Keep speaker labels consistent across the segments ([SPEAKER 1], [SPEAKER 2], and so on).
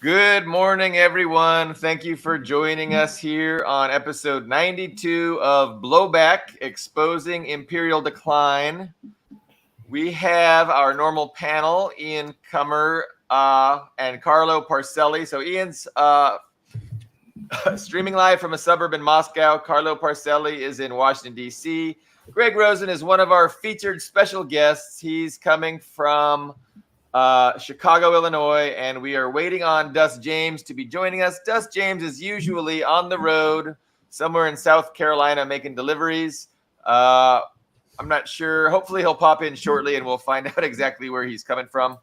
[SPEAKER 1] Good morning, everyone. Thank you for joining us here on episode 92 of Blowback, Exposing Imperial Decline. We have our normal panel, Ian Cummer and Carlo Parcelli. So Ian's streaming live from a suburb in Moscow. Carlo Parcelli is in Washington, D.C. Greg Rosen is one of our featured special guests. He's coming from Chicago, Illinois, and we are waiting on Dust James to be joining us. Dust James is usually on the road somewhere in South Carolina making deliveries. I'm not sure. Hopefully he'll pop in shortly and we'll find out exactly where he's coming from.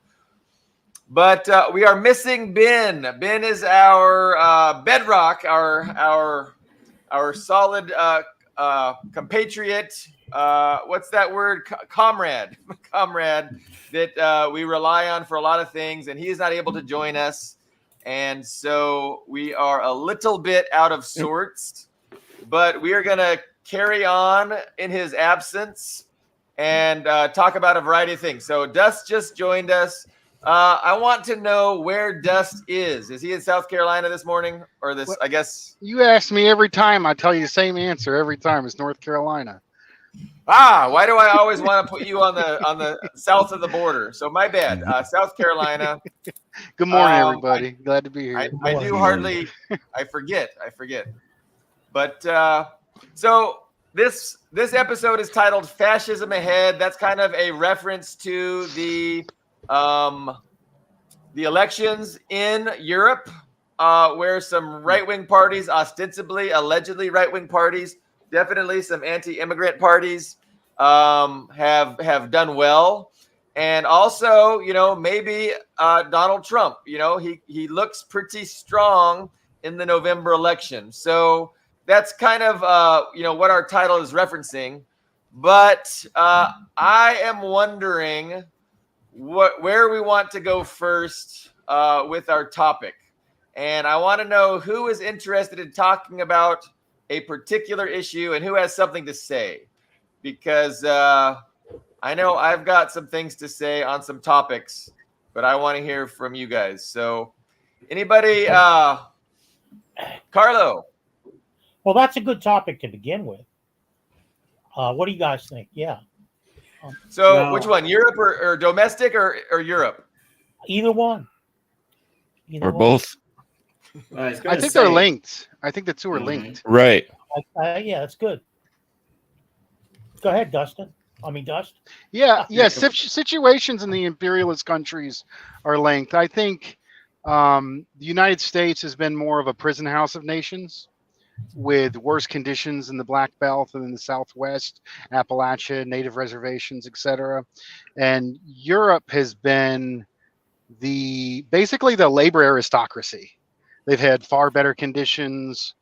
[SPEAKER 1] But we are missing Ben. Ben is our bedrock, our solid compatriot. What's that word? Comrade that we rely on for a lot of things, and he is not able to join us. And so we are a little bit out of sorts, but we are going to carry on in his absence and talk about a variety of things. So Dust just joined us. I want to know where Dust is. Is he in South Carolina this morning or this, I guess?
[SPEAKER 2] You ask me every time. I tell you the same answer every time. It's North Carolina.
[SPEAKER 1] Why do I always want to put you on the south of the border? So my bad. South Carolina.
[SPEAKER 2] Good morning, everybody. Glad to be here.
[SPEAKER 1] I do hardly. I forget. But so this episode is titled "Fascism Ahead." That's kind of a reference to the elections in Europe, where some right-wing parties, ostensibly, allegedly right-wing parties, definitely some anti-immigrant parties have done well. And also, maybe Donald Trump, he looks pretty strong in the November election. So that's kind of, what our title is referencing. But I am wondering where we want to go first with our topic. And I want to know who is interested in talking about a particular issue and who has something to say, because I know I've got some things to say on some topics, but I want to hear from you guys. So anybody, Carlo?
[SPEAKER 3] Well, that's a good topic to begin with. What do you guys think? Yeah.
[SPEAKER 1] So which one, Europe or domestic or Europe?
[SPEAKER 3] Either one.
[SPEAKER 4] Both.
[SPEAKER 2] I think they're linked. I think the two are linked.
[SPEAKER 4] Right.
[SPEAKER 3] Yeah, that's good. Go ahead, Dustin. Dust.
[SPEAKER 2] Yeah. Situations in the imperialist countries are linked. I think the United States has been more of a prison house of nations, with worse conditions in the Black Belt and in the Southwest, Appalachia, native reservations, etc. And Europe has been basically the labor aristocracy. They've had far better conditions,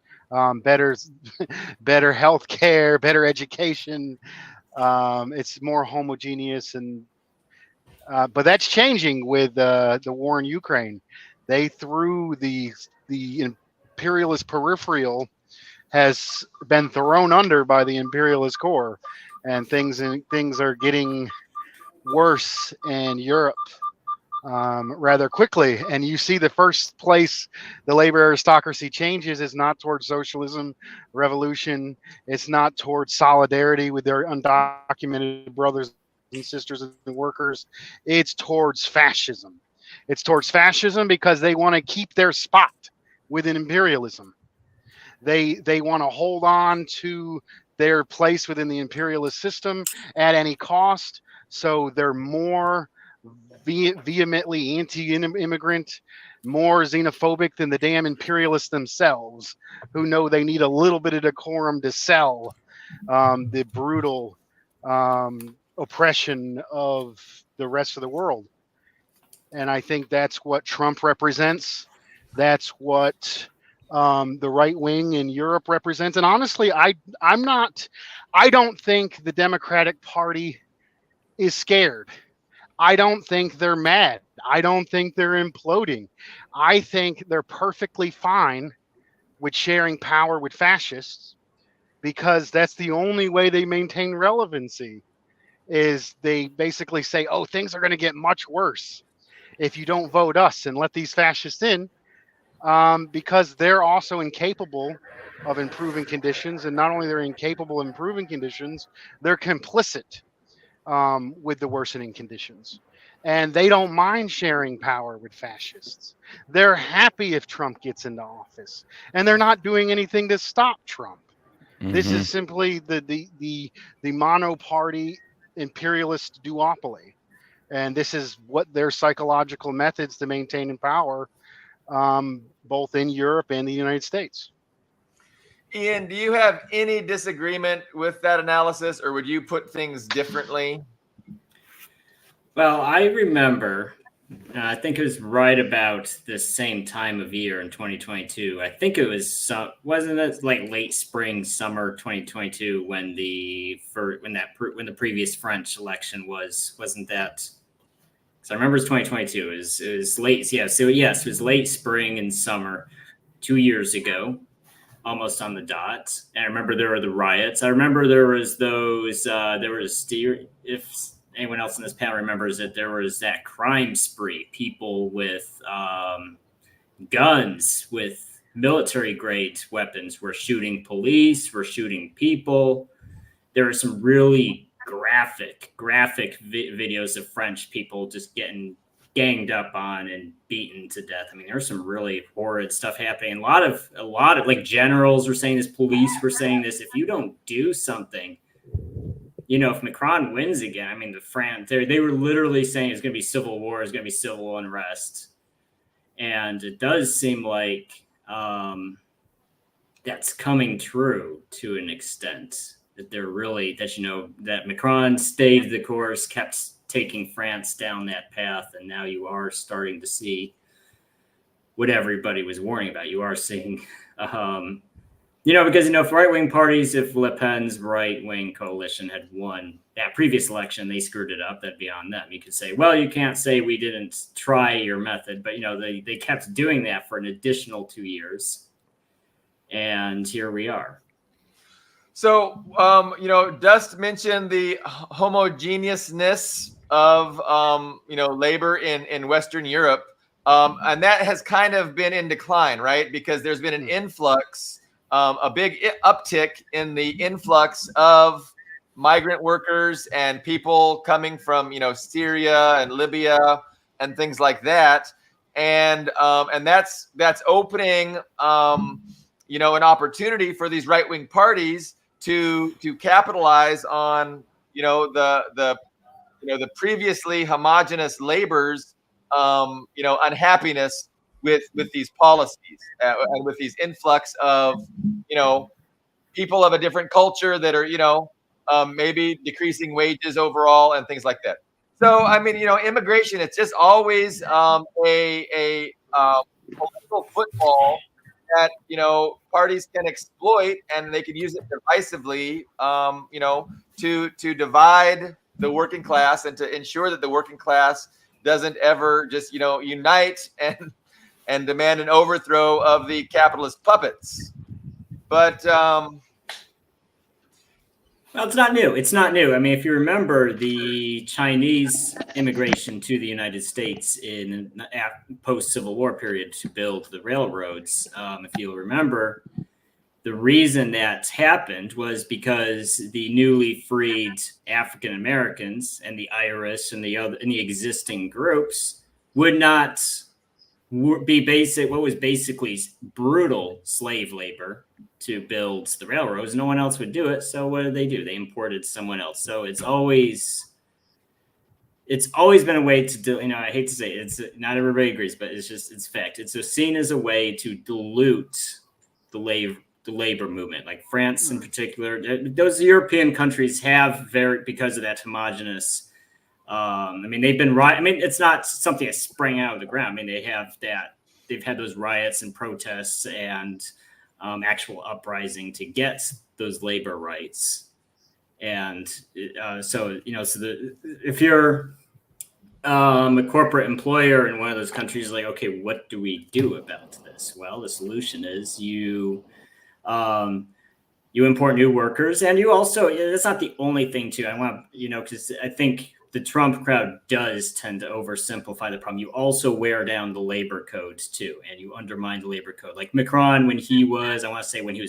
[SPEAKER 2] better health care, better education. It's more homogeneous, but that's changing with the war in Ukraine. They threw the imperialist peripheral has been thrown under by the imperialist core, and things are getting worse in Europe rather quickly. And you see the first place the labor aristocracy changes is not towards socialism, revolution. It's not towards solidarity with their undocumented brothers and sisters and workers. It's towards fascism. It's towards fascism because they want to keep their spot within imperialism. They want to hold on to their place within the imperialist system at any cost. So they're more vehemently anti-immigrant, more xenophobic than the damn imperialists themselves, who know they need a little bit of decorum to sell the brutal oppression of the rest of the world. And I think that's what Trump represents. That's what the right wing in Europe represents. And honestly, I don't think the Democratic Party is scared. I don't think they're mad. I don't think they're imploding. I think they're perfectly fine with sharing power with fascists, because that's the only way they maintain relevancy, is they basically say, oh, things are going to get much worse if you don't vote us and let these fascists in. because they're also incapable of improving conditions, and not only they're incapable of improving conditions, they're complicit with the worsening conditions. And they don't mind sharing power with fascists. They're happy if Trump gets into office, and they're not doing anything to stop Trump. This
[SPEAKER 4] Mhm.
[SPEAKER 2] is simply the monoparty imperialist duopoly, and this is what their psychological methods to maintain in power, both in Europe and the United States.
[SPEAKER 1] Ian, do you have any disagreement with that analysis, or would you put things differently?
[SPEAKER 5] Well, I remember, I think it was right about the same time of year in 2022. I think it was wasn't it like late spring, summer 2022 when when the previous French election wasn't that? So I remember it's 2022. It was late, yeah. So yes, it was late spring and summer 2 years ago, almost on the dot. And I remember there were the riots. I remember there was those. If anyone else in this panel remembers it, there was that crime spree. People with guns, with military grade weapons, were shooting police, were shooting people. There were some really graphic videos of French people just getting ganged up on and beaten to death. I mean, there's some really horrid stuff happening. A lot of like generals were saying this, police were saying this. If you don't do something, if Macron wins again, I mean, they were literally saying it's going to be civil war, it's going to be civil unrest, and it does seem like that's coming true to an extent. That they're really that Macron stayed the course, kept taking France down that path, and now you are starting to see what everybody was warning about. You are seeing, because for right-wing parties, if Le Pen's right-wing coalition had won that previous election, they screwed it up. That'd be on them. You could say, well, you can't say we didn't try your method, but they kept doing that for an additional 2 years, and here we are.
[SPEAKER 1] So, Dust mentioned the homogeneousness of, labor in Western Europe. And that has kind of been in decline, right? Because there's been an influx, a big uptick in the influx of migrant workers and people coming from, Syria and Libya and things like that. And that's opening, an opportunity for these right-wing parties to capitalize on the previously homogenous labor's unhappiness with these policies and with these influx of people of a different culture that are maybe decreasing wages overall and things like that. So I mean, immigration, it's just always a political football that parties can exploit, and they can use it divisively, to divide the working class and to ensure that the working class doesn't ever just unite and demand an overthrow of the capitalist puppets. But
[SPEAKER 5] well, it's not new. It's not new. I mean, if you remember the Chinese immigration to the United States in post-Civil War period to build the railroads, if you'll remember, the reason that happened was because the newly freed African Americans and the Irish and the existing groups would not be what was basically brutal slave labor to build the railroads. No one else would do it. So what did they do? They imported someone else. So it's always been a way to do, I hate to say it, it's not everybody agrees, but it's fact. It's seen as a way to dilute the labor movement, like France in particular. Those European countries have because of that homogenous. I mean, they've been right. I mean, it's not something that sprang out of the ground. I mean, they've had those riots and protests and actual uprising to get those labor rights. And if you're a corporate employer in one of those countries, like, okay, what do we do about this? Well, the solution is you import new workers, and you also, it's not the only thing too. I want, because I think the Trump crowd does tend to oversimplify the problem. You also wear down the labor codes too, and you undermine the labor code. Like Macron, when he was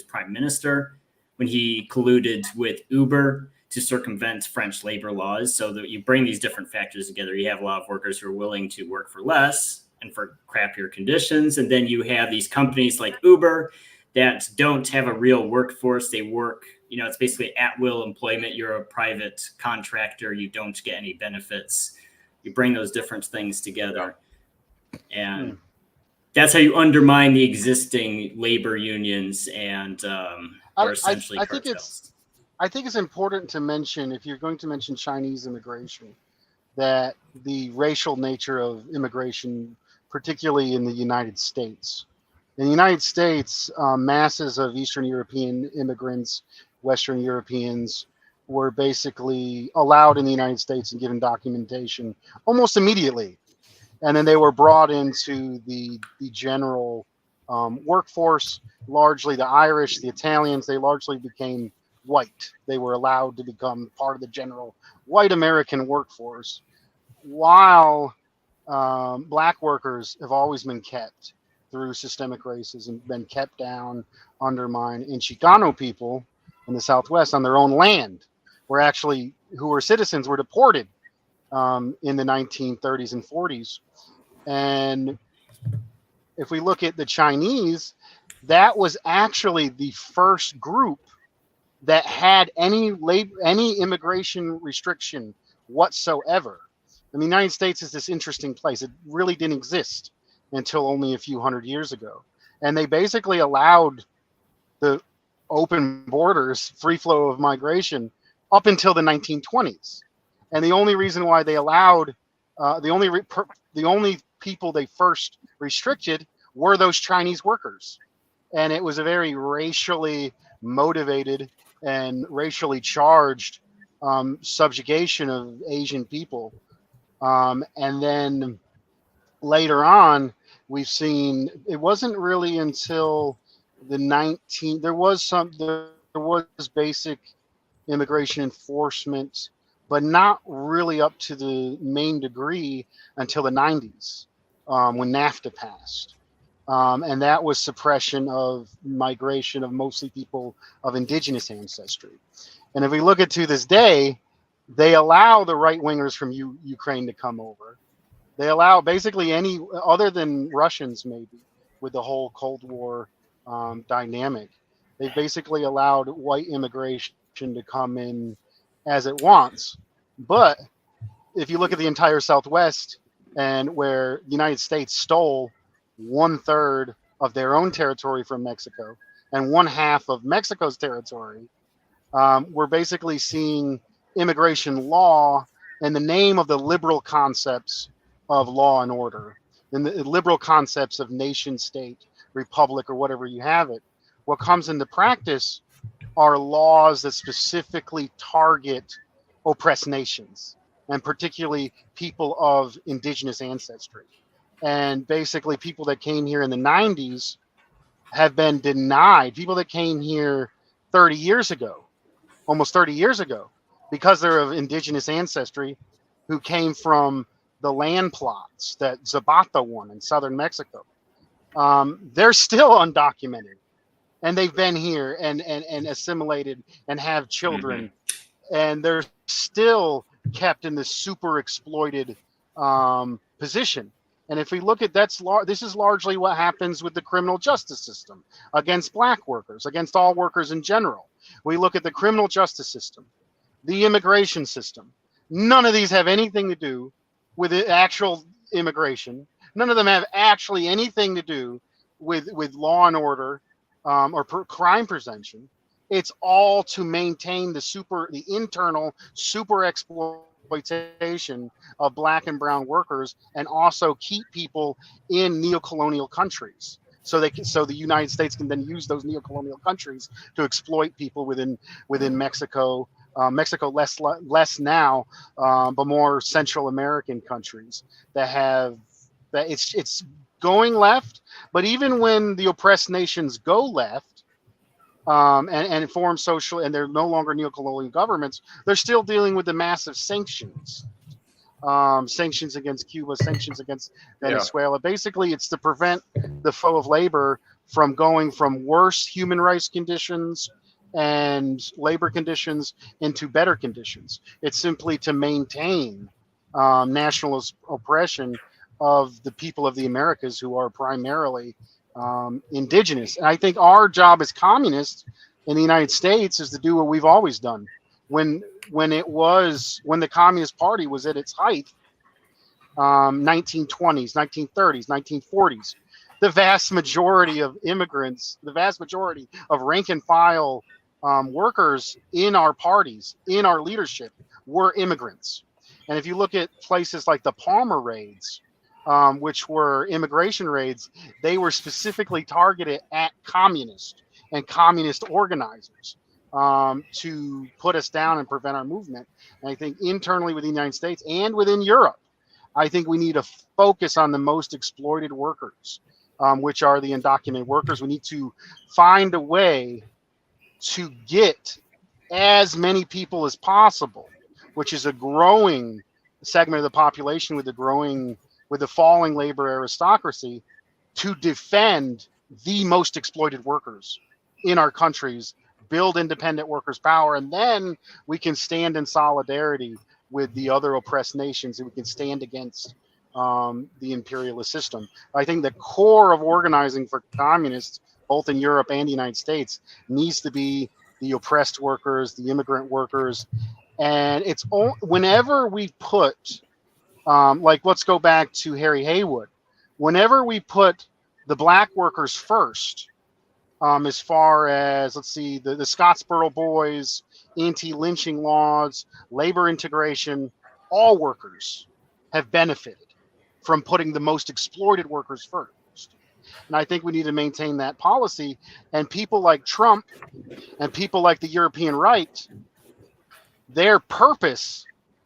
[SPEAKER 5] prime minister, when he colluded with Uber to circumvent French labor laws, so that you bring these different factors together. You have a lot of workers who are willing to work for less and for crappier conditions. And then you have these companies like Uber that don't have a real workforce. They work, it's basically at-will employment. You're a private contractor. You don't get any benefits. You bring those different things together. And that's how you undermine the existing labor unions and or essentially cartels.
[SPEAKER 2] I think it's important to mention, if you're going to mention Chinese immigration, that the racial nature of immigration, particularly in the United States. In the United States, masses of Eastern European immigrants, Western Europeans, were basically allowed in the United States and given documentation almost immediately. And then they were brought into the general workforce, largely the Irish, the Italians. They largely became white. They were allowed to become part of the general white American workforce, while black workers have always been kept through systemic racism, been kept down, undermined. And Chicano people in the Southwest on their own land who were citizens were deported in the 1930s and 40s. And if we look at the Chinese, that was actually the first group that had any immigration restriction whatsoever. And the United States is this interesting place. It really didn't exist until only a few hundred years ago. And they basically allowed the open borders, free flow of migration, up until the 1920s. And the only reason why they allowed, the only people they first restricted were those Chinese workers. And it was a very racially motivated and racially charged subjugation of Asian people. And then later on, we've seen, it wasn't really until there was basic immigration enforcement, but not really up to the main degree until the 90s, when NAFTA passed. And that was suppression of migration of mostly people of indigenous ancestry. And if we look at to this day, they allow the right wingers from Ukraine to come over. They allow basically any, other than Russians maybe, with the whole Cold War dynamic. They basically allowed white immigration to come in as it wants. But if you look at the entire Southwest, and where the United States stole 1/3 of their own territory from Mexico and 1/2 of Mexico's territory, we're basically seeing immigration law in the name of the liberal concepts of law and order, and the liberal concepts of nation state, republic, or whatever you have it. What comes into practice are laws that specifically target oppressed nations, and particularly people of indigenous ancestry. And basically people that came here in the 90s have been denied, people that came here 30 years ago, almost 30 years ago, because they're of indigenous ancestry, who came from the land plots that Zapata won in southern Mexico. They're still undocumented, and they've been here and assimilated and have children, and they're still kept in this super exploited position. And if we look at this is largely what happens with the criminal justice system against black workers, against all workers in general. We look at the criminal justice system, the immigration system. None of these have anything to do with actual immigration. None of them have actually anything to do with law and order or crime prevention. It's all to maintain the internal super exploitation of black and brown workers, and also keep people in neocolonial countries. So the United States can then use those neocolonial countries to exploit people within Mexico. Mexico less now, but more Central American countries that it's going left. But even when the oppressed nations go left, and form social, and they're no longer neocolonial governments, they're still dealing with the massive sanctions sanctions against Cuba, sanctions against Venezuela. Basically, it's to prevent the flow of labor from going from worse human rights conditions and labor conditions into better conditions. It's simply to maintain nationalist oppression of the people of the Americas who are primarily indigenous. And I think our job as communists in the United States is to do what we've always done. When the Communist Party was at its height, 1920s, 1930s, 1940s, the vast majority of immigrants, the vast majority of rank and file workers in our parties, in our leadership, were immigrants. And if you look at places like the Palmer raids, which were immigration raids, they were specifically targeted at communists and communist organizers to put us down and prevent our movement. And I think internally within the United States and within Europe, I think we need to focus on the most exploited workers, which are the undocumented workers. We need to find a way to get as many people as possible, which is a growing segment of the population with the falling labor aristocracy, to defend the most exploited workers in our countries, build independent workers' power, and then we can stand in solidarity with the other oppressed nations, and we can stand against the imperialist system. I think the core of organizing for communists, both in Europe and the United States, needs to be the oppressed workers, the immigrant workers, and it's whenever we put, like, let's go back to Harry Haywood, whenever we put the black workers first, as far as, let's see, the Scottsboro Boys, anti-lynching laws, labor integration, all workers have benefited from putting the most exploited workers first. And I think we need to maintain that policy. And people like Trump and people like the European right, their purpose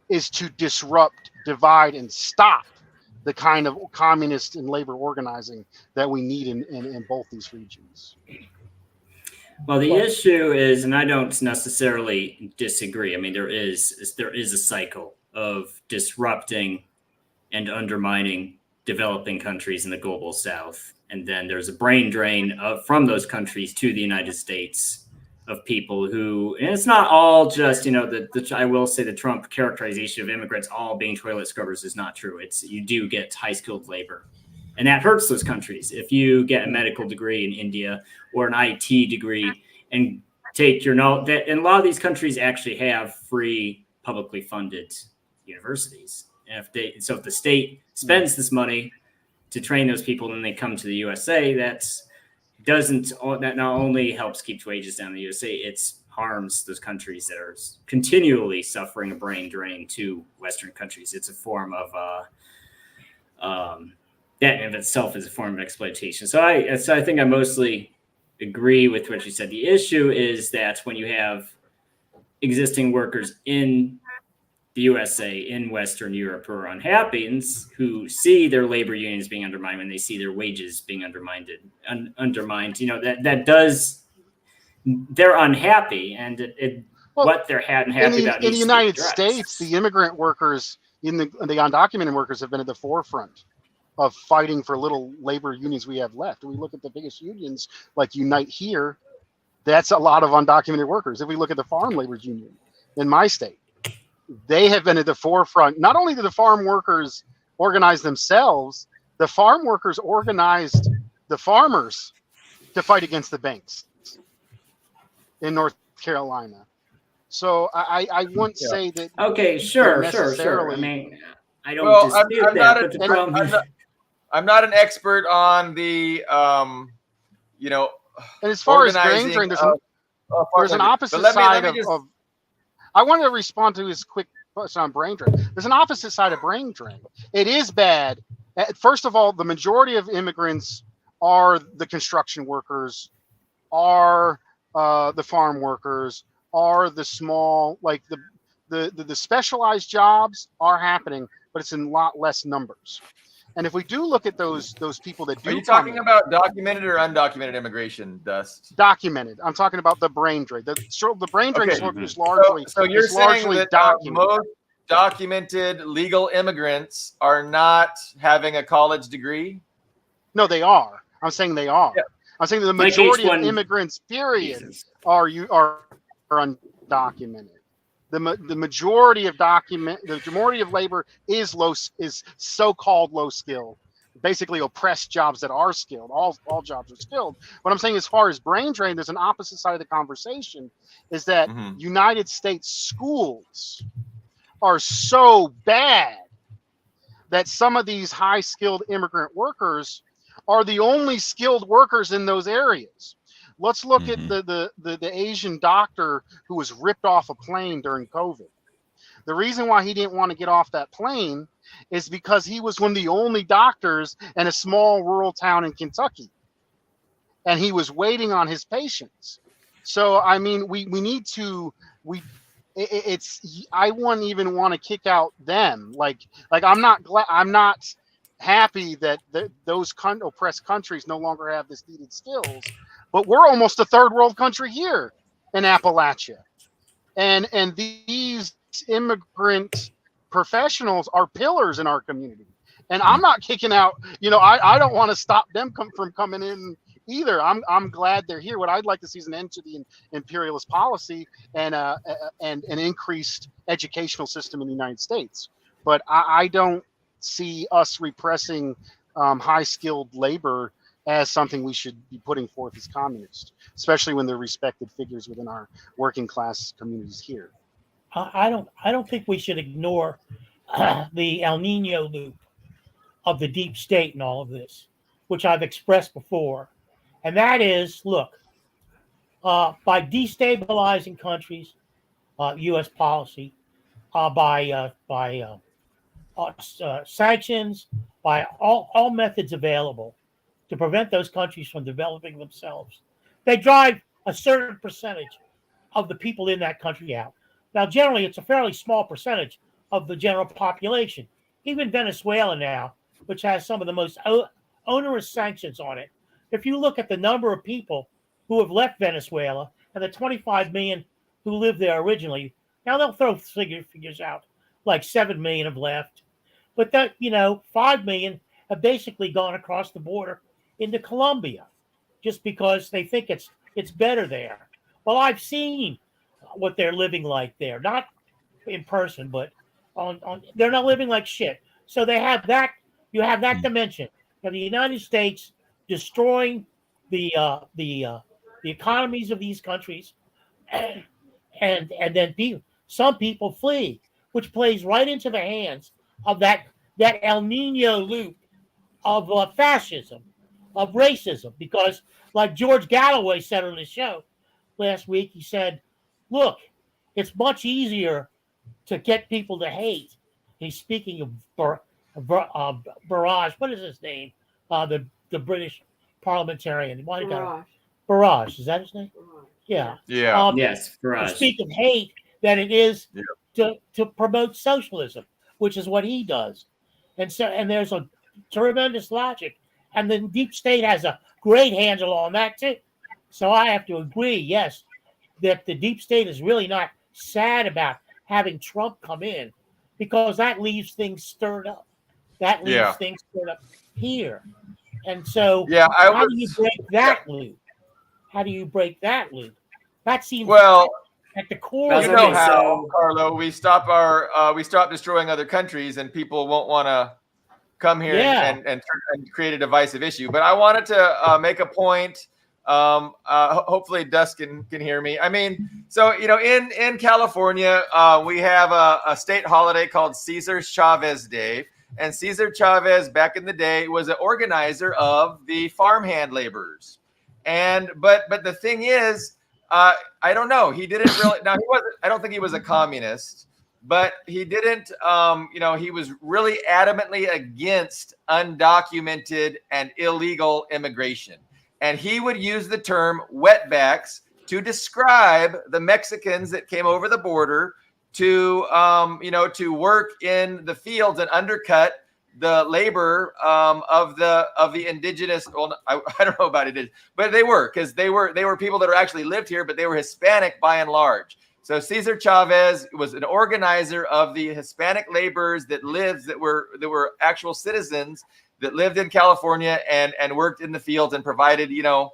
[SPEAKER 2] is to disrupt, divide, and stop the kind of communist and labor organizing that we need in both these regions.
[SPEAKER 5] Well, the issue is, and I don't necessarily disagree. I mean, there is a cycle of disrupting and undermining developing countries in the global South, and then there's a brain drain from those countries to the United States of people who, and it's not all just, I will say the Trump characterization of immigrants all being toilet scrubbers is not true. You do get high skilled labor, and that hurts those countries. If you get a medical degree in India or an IT degree and take your note, and a lot of these countries actually have free publicly funded universities. And if the state spends this money to train those people and they come to the USA, that not only helps keep wages down in the USA, it harms those countries that are continually suffering a brain drain to Western countries. It's a form of that in itself is a form of exploitation. So I think I mostly agree with what you said. The issue is that when you have existing workers in the USA, in Western Europe, who are unhappy and who see their labor unions being undermined, when they see their wages being undermined, they're unhappy, and what they're unhappy about.
[SPEAKER 2] In the United States, the immigrant workers, the undocumented workers, have been at the forefront of fighting for little labor unions we have left. If we look at the biggest unions like Unite Here, that's a lot of undocumented workers. If we look at the farm labor union in my state, they have been at the forefront. Not only did the farm workers organize themselves, the farm workers organized the farmers to fight against the banks in North Carolina. So I wouldn't say that.
[SPEAKER 5] Okay, sure. I mean, I don't dispute that, but the problem.
[SPEAKER 1] I'm not an expert on the,
[SPEAKER 2] And as far as brain drain, there's an opposite side of. I wanted to respond to his quick question on brain drain. There's an opposite side of brain drain. It is bad. First of all, the majority of immigrants are the construction workers, are the farm workers, are the small, like the specialized jobs are happening, but it's in a lot less numbers. And if we do look at those people that do,
[SPEAKER 1] are you talking about documented or undocumented immigration, Dust?
[SPEAKER 2] Documented. I'm talking about the brain drain. The brain drain is largely
[SPEAKER 1] so you're saying that
[SPEAKER 2] documented.
[SPEAKER 1] documented legal immigrants are not having a college degree?
[SPEAKER 2] No, they are. I'm saying they are.
[SPEAKER 1] Yeah.
[SPEAKER 2] I'm saying the
[SPEAKER 5] Like
[SPEAKER 2] majority of
[SPEAKER 5] H1
[SPEAKER 2] immigrants, period,
[SPEAKER 5] visas.
[SPEAKER 2] are undocumented. The majority of labor is so-called low skill, basically oppressed jobs that are skilled. All jobs are skilled. What I'm saying, as far as brain drain, there's an opposite side of the conversation, is that
[SPEAKER 1] Mhm.
[SPEAKER 2] United States schools are so bad that some of these high skilled immigrant workers are the only skilled workers in those areas. Let's look at the Asian doctor who was ripped off a plane during COVID. The reason why he didn't want to get off that plane is because he was one of the only doctors in a small rural town in Kentucky, and he was waiting on his patients. So I mean, we need to it's I wouldn't even want to kick out them. Like I'm not happy that those oppressed countries no longer have this needed skills, but we're almost a third world country here in Appalachia, and these immigrant professionals are pillars in our community. And I'm not kicking out, I don't want to stop them from coming in either. I'm glad they're here. What I'd like to see is an end to the imperialist policy and an increased educational system in the United States. But I don't see us repressing high skilled labor as something we should be putting forth as communists, especially when they're respected figures within our working class communities here.
[SPEAKER 3] I don't think we should ignore the El Nino loop of the deep state and all of this, which I've expressed before. And that is, look, by destabilizing countries, U.S. policy, by sanctions, by all methods available to prevent those countries from developing themselves, they drive a certain percentage of the people in that country out. Now, generally, it's a fairly small percentage of the general population. Even Venezuela now, which has some of the most onerous sanctions on it, if you look at the number of people who have left Venezuela and the 25 million who lived there originally, now they'll throw figures out, like 7 million have left. But that, 5 million have basically gone across the border into Colombia just because they think it's better there. Well, I've seen what they're living like there, not in person, but on they're not living like shit. So they have that. You have that dimension. Now, the United States destroying the economies of these countries, and then some people flee, which plays right into the hands of that El Nino loop of fascism, of racism, because like George Galloway said on his show last week, he said, look, it's much easier to get people to hate. He's speaking of Barrage. What is his name? The British parliamentarian. Barrage. Is that his name? Yeah.
[SPEAKER 1] Yeah.
[SPEAKER 5] Yes, for
[SPEAKER 3] To
[SPEAKER 5] us.
[SPEAKER 3] speak of hate than it is to promote socialism, which is what he does. And there's a tremendous logic. And the deep state has a great handle on that too. So I have to agree, yes, that the deep state is really not sad about having Trump come in, because that leaves things stirred up. That leaves things stirred up here. And so how do you break that loop? How do you break that loop? That seems at the core.
[SPEAKER 1] You know how, Carlo, we stop destroying other countries and people won't want to come here and create a divisive issue. But I wanted to make a point. Hopefully Dustin can hear me. I mean, so, in California, we have a state holiday called Cesar Chavez Day. And Cesar Chavez, back in the day, was an organizer of the farmhand laborers. But the thing is, I don't know. He didn't really. Now, I don't think he was a communist, but he didn't. He was really adamantly against undocumented and illegal immigration, and he would use the term wetbacks to describe the Mexicans that came over the border to work in the fields and undercut the labor of the indigenous. Well, I don't know about it, but they were, because they were people that are actually lived here, but they were Hispanic by and large. So Cesar Chavez was an organizer of the Hispanic laborers that were actual citizens that lived in California and worked in the fields and provided, the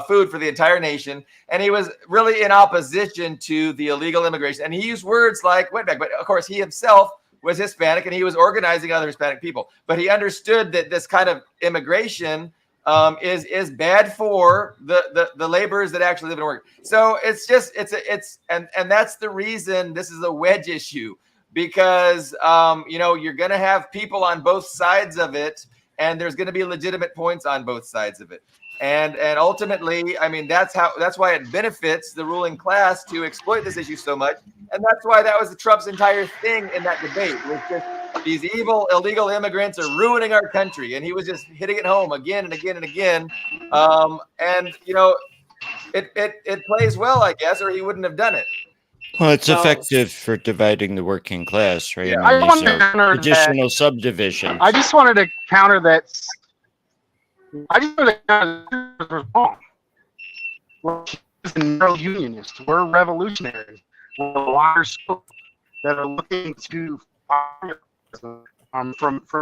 [SPEAKER 1] food for the entire nation. And he was really in opposition to the illegal immigration. And he used words like wetback, but of course he himself was Hispanic and he was organizing other Hispanic people. But he understood that this kind of immigration is bad for the laborers that actually live and work. So and that's the reason this is a wedge issue, because you're going to have people on both sides of it, and there's going to be legitimate points on both sides of it. And ultimately, I mean, that's why it benefits the ruling class to exploit this issue so much. And that's why that was Trump's entire thing in that debate, was just these evil illegal immigrants are ruining our country. And he was just hitting it home again and again and again. It plays well, I guess, or he wouldn't have done it.
[SPEAKER 4] Well, it's effective for dividing the working class, right?
[SPEAKER 1] Yeah.
[SPEAKER 4] I mean, these
[SPEAKER 2] wanted to
[SPEAKER 4] are
[SPEAKER 2] counter
[SPEAKER 4] additional subdivisions.
[SPEAKER 2] I just wanted to counter that. I just wanted to counter that was wrong. Well, he's a neo-unionist. We're revolutionaries. We're liars that are looking to from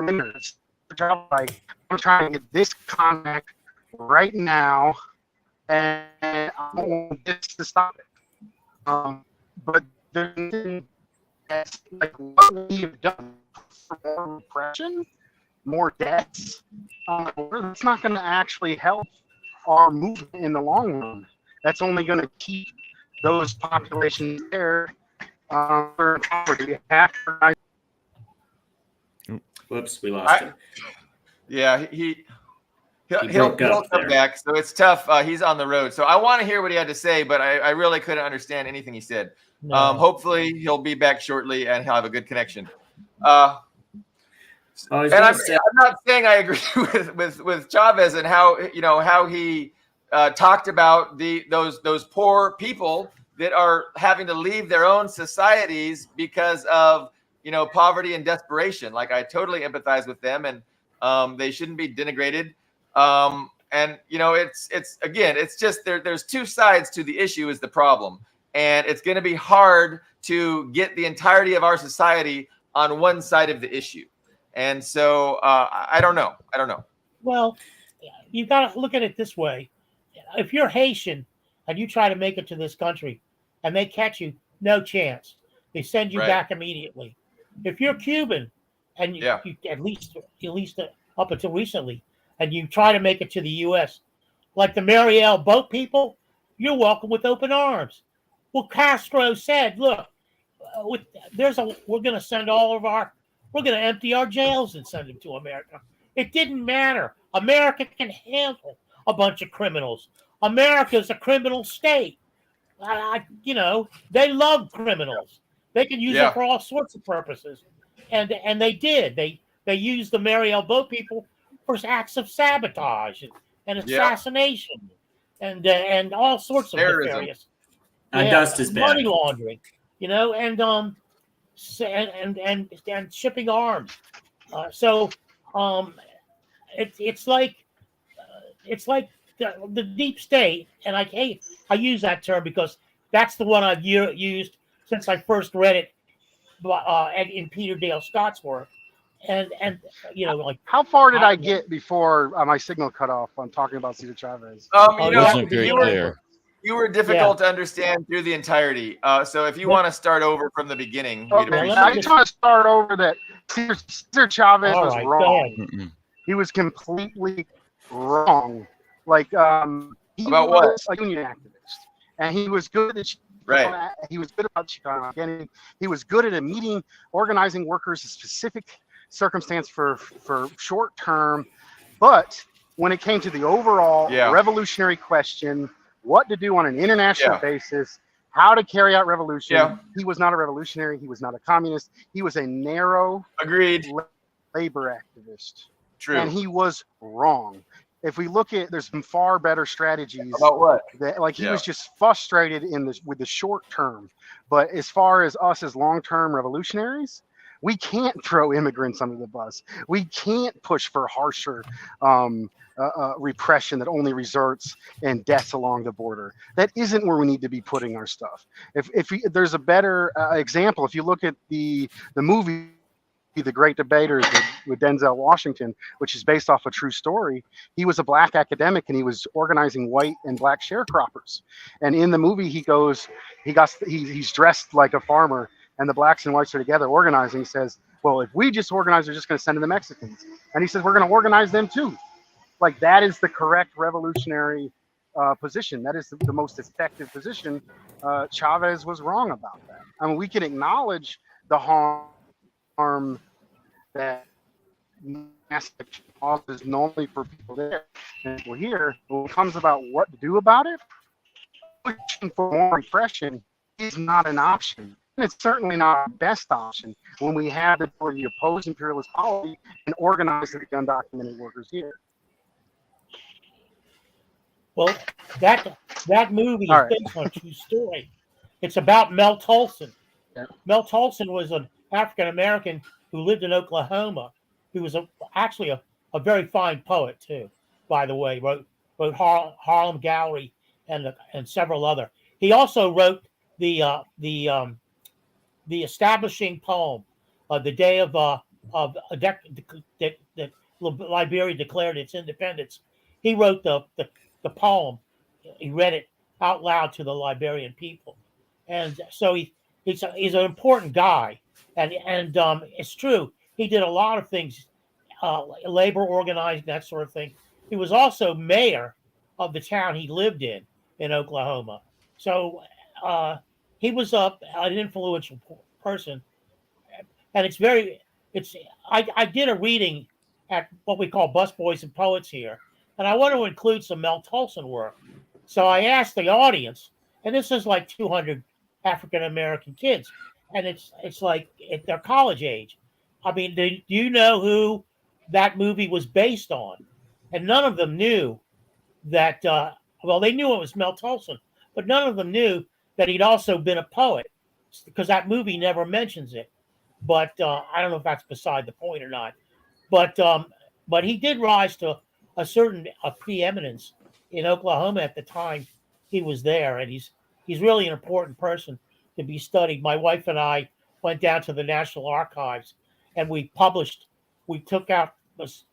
[SPEAKER 2] immigrants. Like, I'm trying to get this contact right now, and I want this to stop it. But there's like what we have done for more repression, more deaths. That's not going to actually help our movement in the long run. That's only going to keep those populations there.
[SPEAKER 5] Whoops, we lost him.
[SPEAKER 1] Yeah, he'll come back. So it's tough. He's on the road. So I want to hear what he had to say, but I really couldn't understand anything he said.
[SPEAKER 3] No.
[SPEAKER 1] Hopefully he'll be back shortly and he'll have a good connection.
[SPEAKER 5] I'm
[SPEAKER 1] not saying I agree with Chavez and how he talked about those poor people that are having to leave their own societies because of poverty and desperation. Like, I totally empathize with them, and they shouldn't be denigrated. It's just there's two sides to the issue is the problem, and it's going to be hard to get the entirety of our society on one side of the issue. And so I don't know.
[SPEAKER 3] Well, you got to look at it this way. If you're Haitian and you try to make it to this country and they catch you, no chance. They send you back immediately. If you're Cuban and you at least up until recently, and you try to make it to the U.S., like the Mariel boat people, you're welcome with open arms. Well, Castro said, look, we're going to empty our jails and send them to America. It didn't matter. America can handle a bunch of criminals. America's a criminal state. They love criminals. They can use them for all sorts of purposes. And they did. They used the Mariel boat people for acts of sabotage and assassination and all sorts of nefarious
[SPEAKER 5] dust is bad.
[SPEAKER 3] money laundering, and shipping arms. It's like the deep state, and I use that term because that's the one I've used since I first read it in Peter Dale Scott's work. And like,
[SPEAKER 2] how far did I get before my signal cut off on talking about Cesar Chavez?
[SPEAKER 4] Wasn't very clear.
[SPEAKER 1] You were difficult to understand through the entirety. So if you want to start over from the beginning,
[SPEAKER 2] I just want to start over that Cesar Chavez was wrong. He was completely wrong. Like, he
[SPEAKER 1] about
[SPEAKER 2] was a union activist, and he was good at he was good about Chicano identity. He was good at organizing workers in specific circumstance for short term, but when it came to the overall revolutionary question, what to do on an international basis, how to carry out revolution, he was not a revolutionary. He was not a communist. He was a narrow labor activist.
[SPEAKER 1] True.
[SPEAKER 2] And he was wrong. If we look at, there's some far better strategies.
[SPEAKER 1] About what?
[SPEAKER 2] He was just frustrated with the short term. But as far as us as long-term revolutionaries, We can't throw immigrants under the bus. We can't push for harsher repression that only results in deaths along the border. That isn't where we need to be putting our stuff. There's a better example, if you look at the movie The Great Debaters with Denzel Washington, which is based off a true story. He was a black academic and he was organizing white and black sharecroppers. And in the movie, he's dressed like a farmer, and the blacks and whites are together organizing. He says, well, if we just organize, they're just going to send in the Mexicans. And he says, we're going to organize them too. Like, that is the correct revolutionary position. That is the most effective position. Chavez was wrong about that. I mean, we can acknowledge the harm that mass causes normally for people there and people here. When it comes about what to do about it, pushing for more repression is not an option. And it's certainly not the best option when we have the ability to oppose imperialist policy and organize the undocumented workers here.
[SPEAKER 3] Well, that movie is based on a true story. It's about Mel Tolson.
[SPEAKER 2] Yeah.
[SPEAKER 3] Mel Tolson was an African American who lived in Oklahoma. He was actually a very fine poet too, by the way. Wrote Harlem Gallery and several other. He also wrote the establishing poem, the day that Liberia declared its independence. He wrote the poem. He read it out loud to the Liberian people, and so he's an important guy. And it's true. He did a lot of things, labor organizing, that sort of thing. He was also mayor of the town he lived in Oklahoma. So he was an influential person. And I did a reading at what we call Busboys and Poets here. And I want to include some Mel Tolson work. So I asked the audience, and this is like 200 African American kids. And it's like they're college age. I mean, do you know who that movie was based on? And none of them knew that. They knew it was Mel Tolson, but none of them knew that he'd also been a poet, because that movie never mentions it. But I don't know if that's beside the point or not. But he did rise to a certain preeminence in Oklahoma at the time he was there, and he's really an important person to be studied. My wife and I went down to the National Archives, and he took out his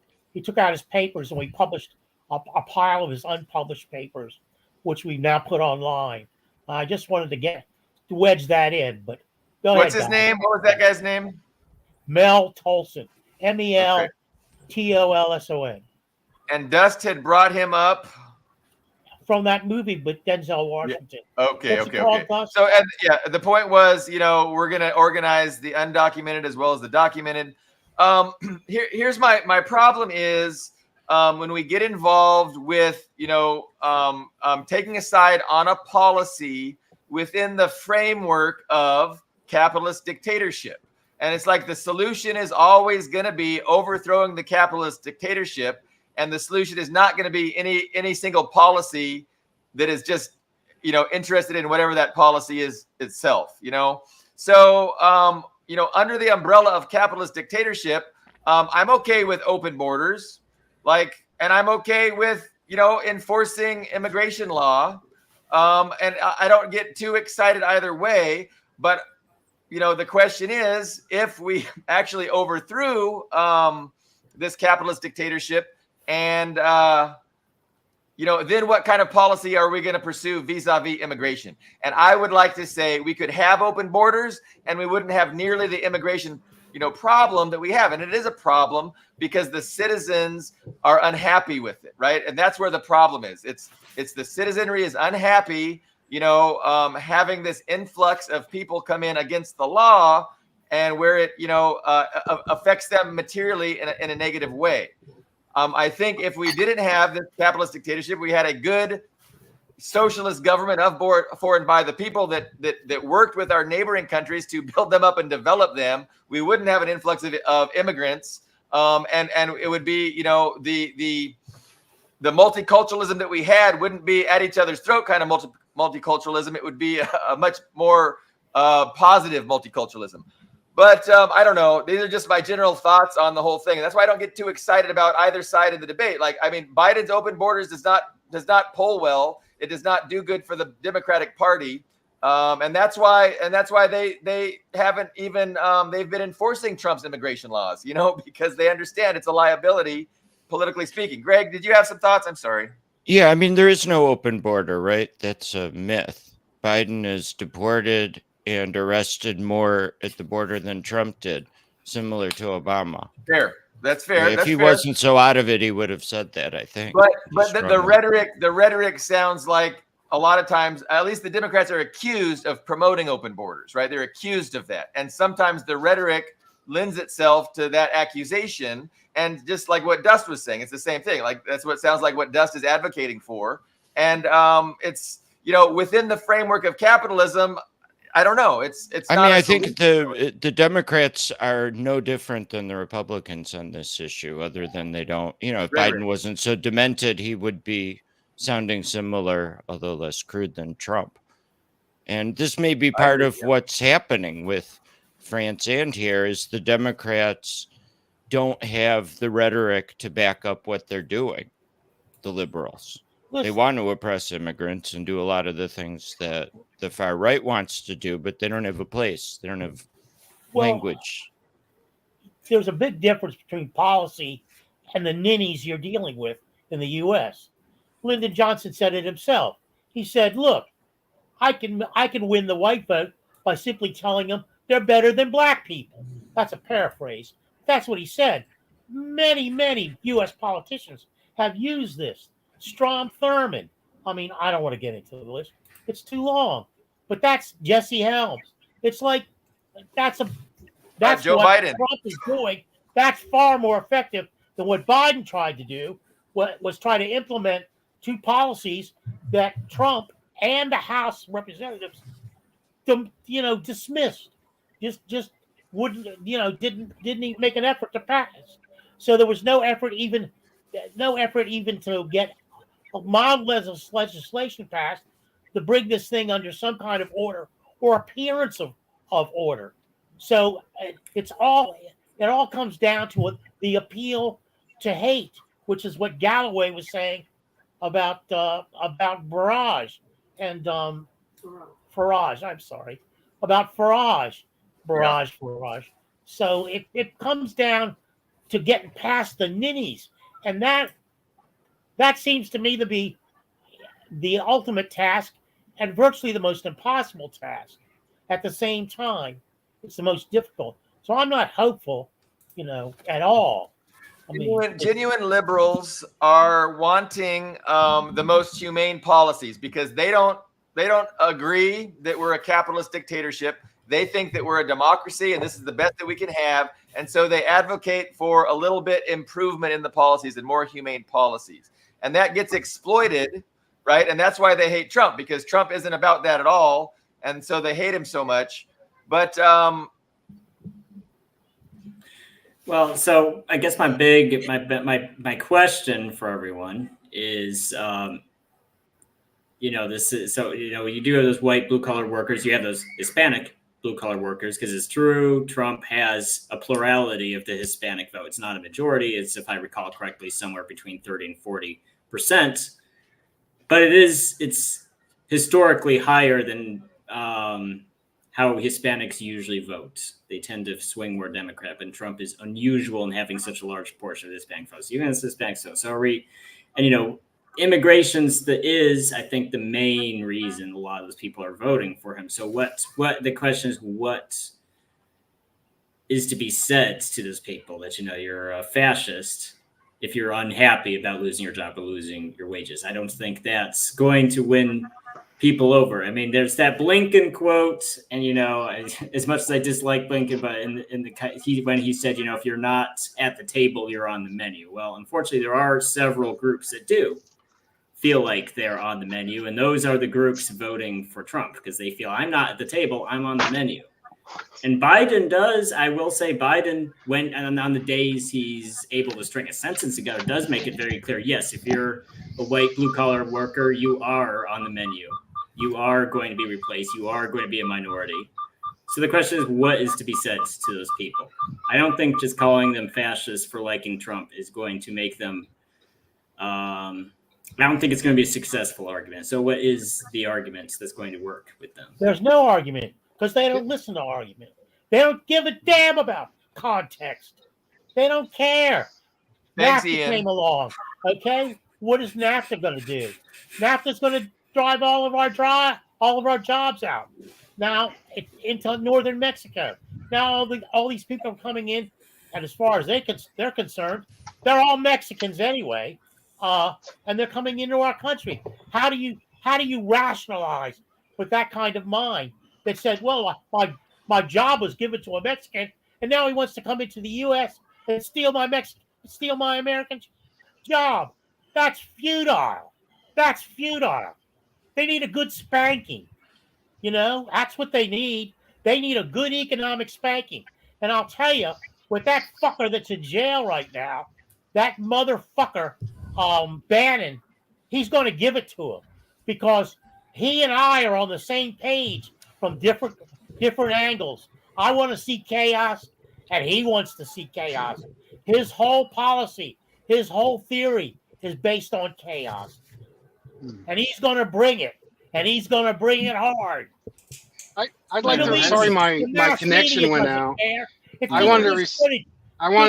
[SPEAKER 3] papers, and we published a pile of his unpublished papers, which we now put online. I just wanted to wedge that in, but go ahead.
[SPEAKER 1] What's his name? What was that guy's name?
[SPEAKER 3] Mel Tolson, MELTOLSON.
[SPEAKER 1] And Dust had brought him up
[SPEAKER 3] from that movie with Denzel Washington.
[SPEAKER 1] Yeah. Okay. So, the point was, we're going to organize the undocumented as well as the documented. Here's my problem is when we get involved with, taking a side on a policy within the framework of capitalist dictatorship. And it's like the solution is always going to be overthrowing the capitalist dictatorship. And the solution is not going to be any single policy that is just, interested in whatever that policy is itself, So, under the umbrella of capitalist dictatorship, I'm okay with open borders, and I'm okay with, enforcing immigration law. And I don't get too excited either way. But, the question is, if we actually overthrew this capitalist dictatorship, and, then what kind of policy are we going to pursue vis-a-vis immigration? And I would like to say we could have open borders and we wouldn't have nearly the immigration, problem that we have. And it is a problem because the citizens are unhappy with it, right? And that's where the problem is. It's the citizenry is unhappy, having this influx of people come in against the law, and where it, affects them materially in a negative way. I think if we didn't have this capitalist dictatorship, we had a good socialist government for and by the people that worked with our neighboring countries to build them up and develop them. We wouldn't have an influx of immigrants, and it would be, the multiculturalism that we had wouldn't be at each other's throat kind of multiculturalism. It would be a much more positive multiculturalism. But I don't know. These are just my general thoughts on the whole thing. That's why I don't get too excited about either side of the debate. Like, I mean, Biden's open borders does not poll well. It does not do good for the Democratic Party, and that's why they haven't even they've been enforcing Trump's immigration laws. Because they understand it's a liability, politically speaking. Greg, did you have some thoughts? I'm sorry.
[SPEAKER 4] Yeah, I mean, there is no open border, right? That's a myth. Biden is deported and arrested more at the border than Trump did, similar to Obama.
[SPEAKER 1] Fair. That's fair.
[SPEAKER 4] If he wasn't so out of it, he would have said that, I think.
[SPEAKER 1] But the rhetoric sounds like a lot of times, at least the Democrats are accused of promoting open borders, right? They're accused of that. And sometimes the rhetoric lends itself to that accusation. And just like what Dust was saying, it's the same thing. Like, that's what sounds like what Dust is advocating for. And it's, within the framework of capitalism, I don't know. I
[SPEAKER 4] think the Democrats are no different than the Republicans on this issue, other than they don't, if Biden wasn't so demented, he would be sounding similar, although less crude than Trump. And this may be part of what's happening with France and here is the Democrats don't have the rhetoric to back up what they're doing, the liberals. They want to oppress immigrants and do a lot of the things that the far right wants to do, but they don't have a place. They don't have language.
[SPEAKER 3] There's a big difference between policy and the ninnies you're dealing with in the U.S. Lyndon Johnson said it himself. He said, look, I can win the white vote by simply telling them they're better than black people. That's a paraphrase. That's what he said. Many, many U.S. politicians have used this. Strom Thurmond. I mean, I don't want to get into the list. It's too long. But that's Jesse Helms. It's like that's Joe
[SPEAKER 1] Biden.
[SPEAKER 3] Trump is doing. That's far more effective than what Biden tried to do. What was trying to implement two policies that Trump and the House Representatives, dismissed. Just wouldn't, didn't even make an effort to pass. So there was no effort even to get a mild legislation passed to bring this thing under some kind of order or appearance of order. So it all comes down to the appeal to hate, which is what Galloway was saying about Barrage and Farage. I'm sorry, about Farage. Farage. So it comes down to getting past the ninnies, and that seems to me to be the ultimate task and virtually the most impossible task. At the same time, it's the most difficult. So I'm not hopeful, at all.
[SPEAKER 1] Genuine liberals are wanting the most humane policies because they don't agree that we're a capitalist dictatorship. They think that we're a democracy and this is the best that we can have. And so they advocate for a little bit improvement in the policies and more humane policies. And that gets exploited, right? And that's why they hate Trump, because Trump isn't about that at all. And so they hate him so much. But
[SPEAKER 5] well, so I guess my question for everyone is, this is so you do have those white blue collar workers, you have those Hispanic blue collar workers, because it's true Trump has a plurality of the Hispanic vote. It's not a majority. It's, if I recall correctly, somewhere between 30 and 40%. But it's historically higher than how Hispanics usually vote. They tend to swing more Democrat, and Trump is unusual in having such a large portion of the Hispanic votes. Even as Hispanic votes. So immigration's I think, the main reason a lot of those people are voting for him. So what the question is, what is to be said to those people that, you're a fascist if you're unhappy about losing your job or losing your wages? I don't think that's going to win people over. I mean, there's that Blinken quote, and as much as I dislike Blinken, but when he said, if you're not at the table, you're on the menu. Well, unfortunately, there are several groups that do feel like they're on the menu, and those are the groups voting for Trump because they feel, I'm not at the table, I'm on the menu. And Biden does, I will say, Biden, when on the days he's able to string a sentence together, does make it very clear. Yes, if you're a white blue collar worker, you are on the menu. You are going to be replaced. You are going to be a minority. So the question is, what is to be said to those people? I don't think just calling them fascists for liking Trump is going to make them. I don't think it's going to be a successful argument. So what is the argument that's going to work with them?
[SPEAKER 3] There's no argument because they don't listen to argument. They don't give a damn about context. They don't care.
[SPEAKER 1] Thanks,
[SPEAKER 3] NAFTA
[SPEAKER 1] Ian.
[SPEAKER 3] came along. Okay, what is NAFTA going to do? NAFTA's going to drive all of our jobs out. Now it's into northern Mexico. Now all these people are coming in, and as far as they're concerned, they're all Mexicans anyway, and they're coming into our country. How do you rationalize with that kind of mind that says, well, my job was given to a Mexican, and now he wants to come into the U.S. and steal my American job? That's futile. That's futile. They need a good spanking. That's what they need. They need a good economic spanking. And I'll tell you, with that fucker that's in jail right now, that motherfucker, Bannon, he's going to give it to him because he and I are on the same page from different angles. I want to see chaos, and he wants to see chaos. His whole policy, his whole theory is based on chaos. And he's going to bring it. And he's going to bring it hard.
[SPEAKER 2] I'd like to. Sorry, my connection went out. I wanted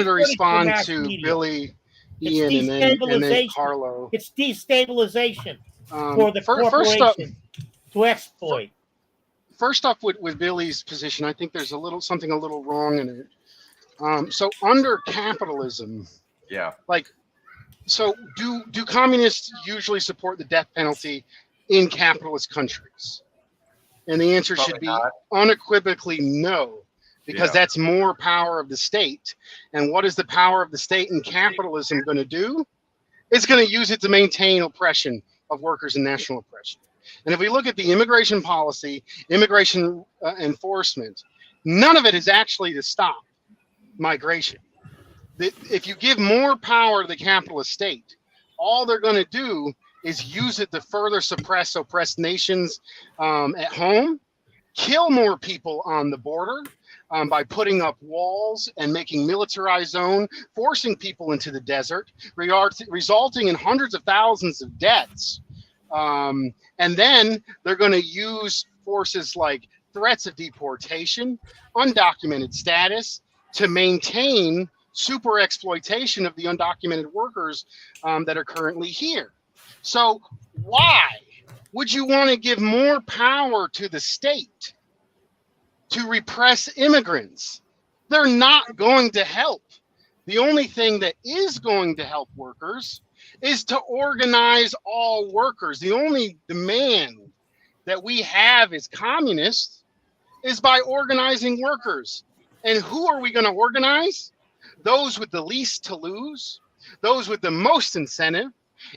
[SPEAKER 2] to respond to Billy, Ian, and then Carlo.
[SPEAKER 3] It's destabilization for the corporation to exploit.
[SPEAKER 2] First off, with Billy's position, I think there's something a little wrong in it. So under capitalism, So do communists usually support the death penalty in capitalist countries? And the answer should be unequivocally no, because that's more power of the state. And what is the power of the state in capitalism going to do? It's going to use it to maintain oppression of workers and national oppression. And if we look at the immigration policy, immigration enforcement, none of it is actually to stop migration. If you give more power to the capitalist state, all they're going to do is use it to further suppress oppressed nations at home, kill more people on the border by putting up walls and making militarized zone, forcing people into the desert, resulting in hundreds of thousands of deaths. And then they're going to use forces like threats of deportation, undocumented status to maintain super exploitation of the undocumented workers that are currently here. So why would you want to give more power to the state to repress immigrants? They're not going to help. The only thing that is going to help workers is to organize all workers. The only demand that we have as communists is by organizing workers. And who are we going to organize? Those with the least to lose, those with the most incentive,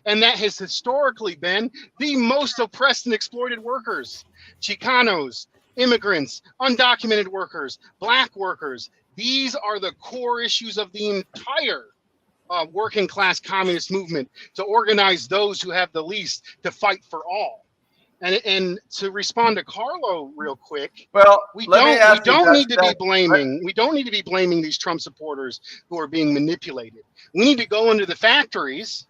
[SPEAKER 2] and that has historically been the most oppressed and exploited workers. Chicanos, immigrants, undocumented workers, Black workers. These are the core issues of the entire working class communist movement, to organize those who have the least to fight for all. And to respond to Carlo real quick,
[SPEAKER 1] well,
[SPEAKER 2] we don't need to be blaming these Trump supporters who are being manipulated. We need to go into the factories,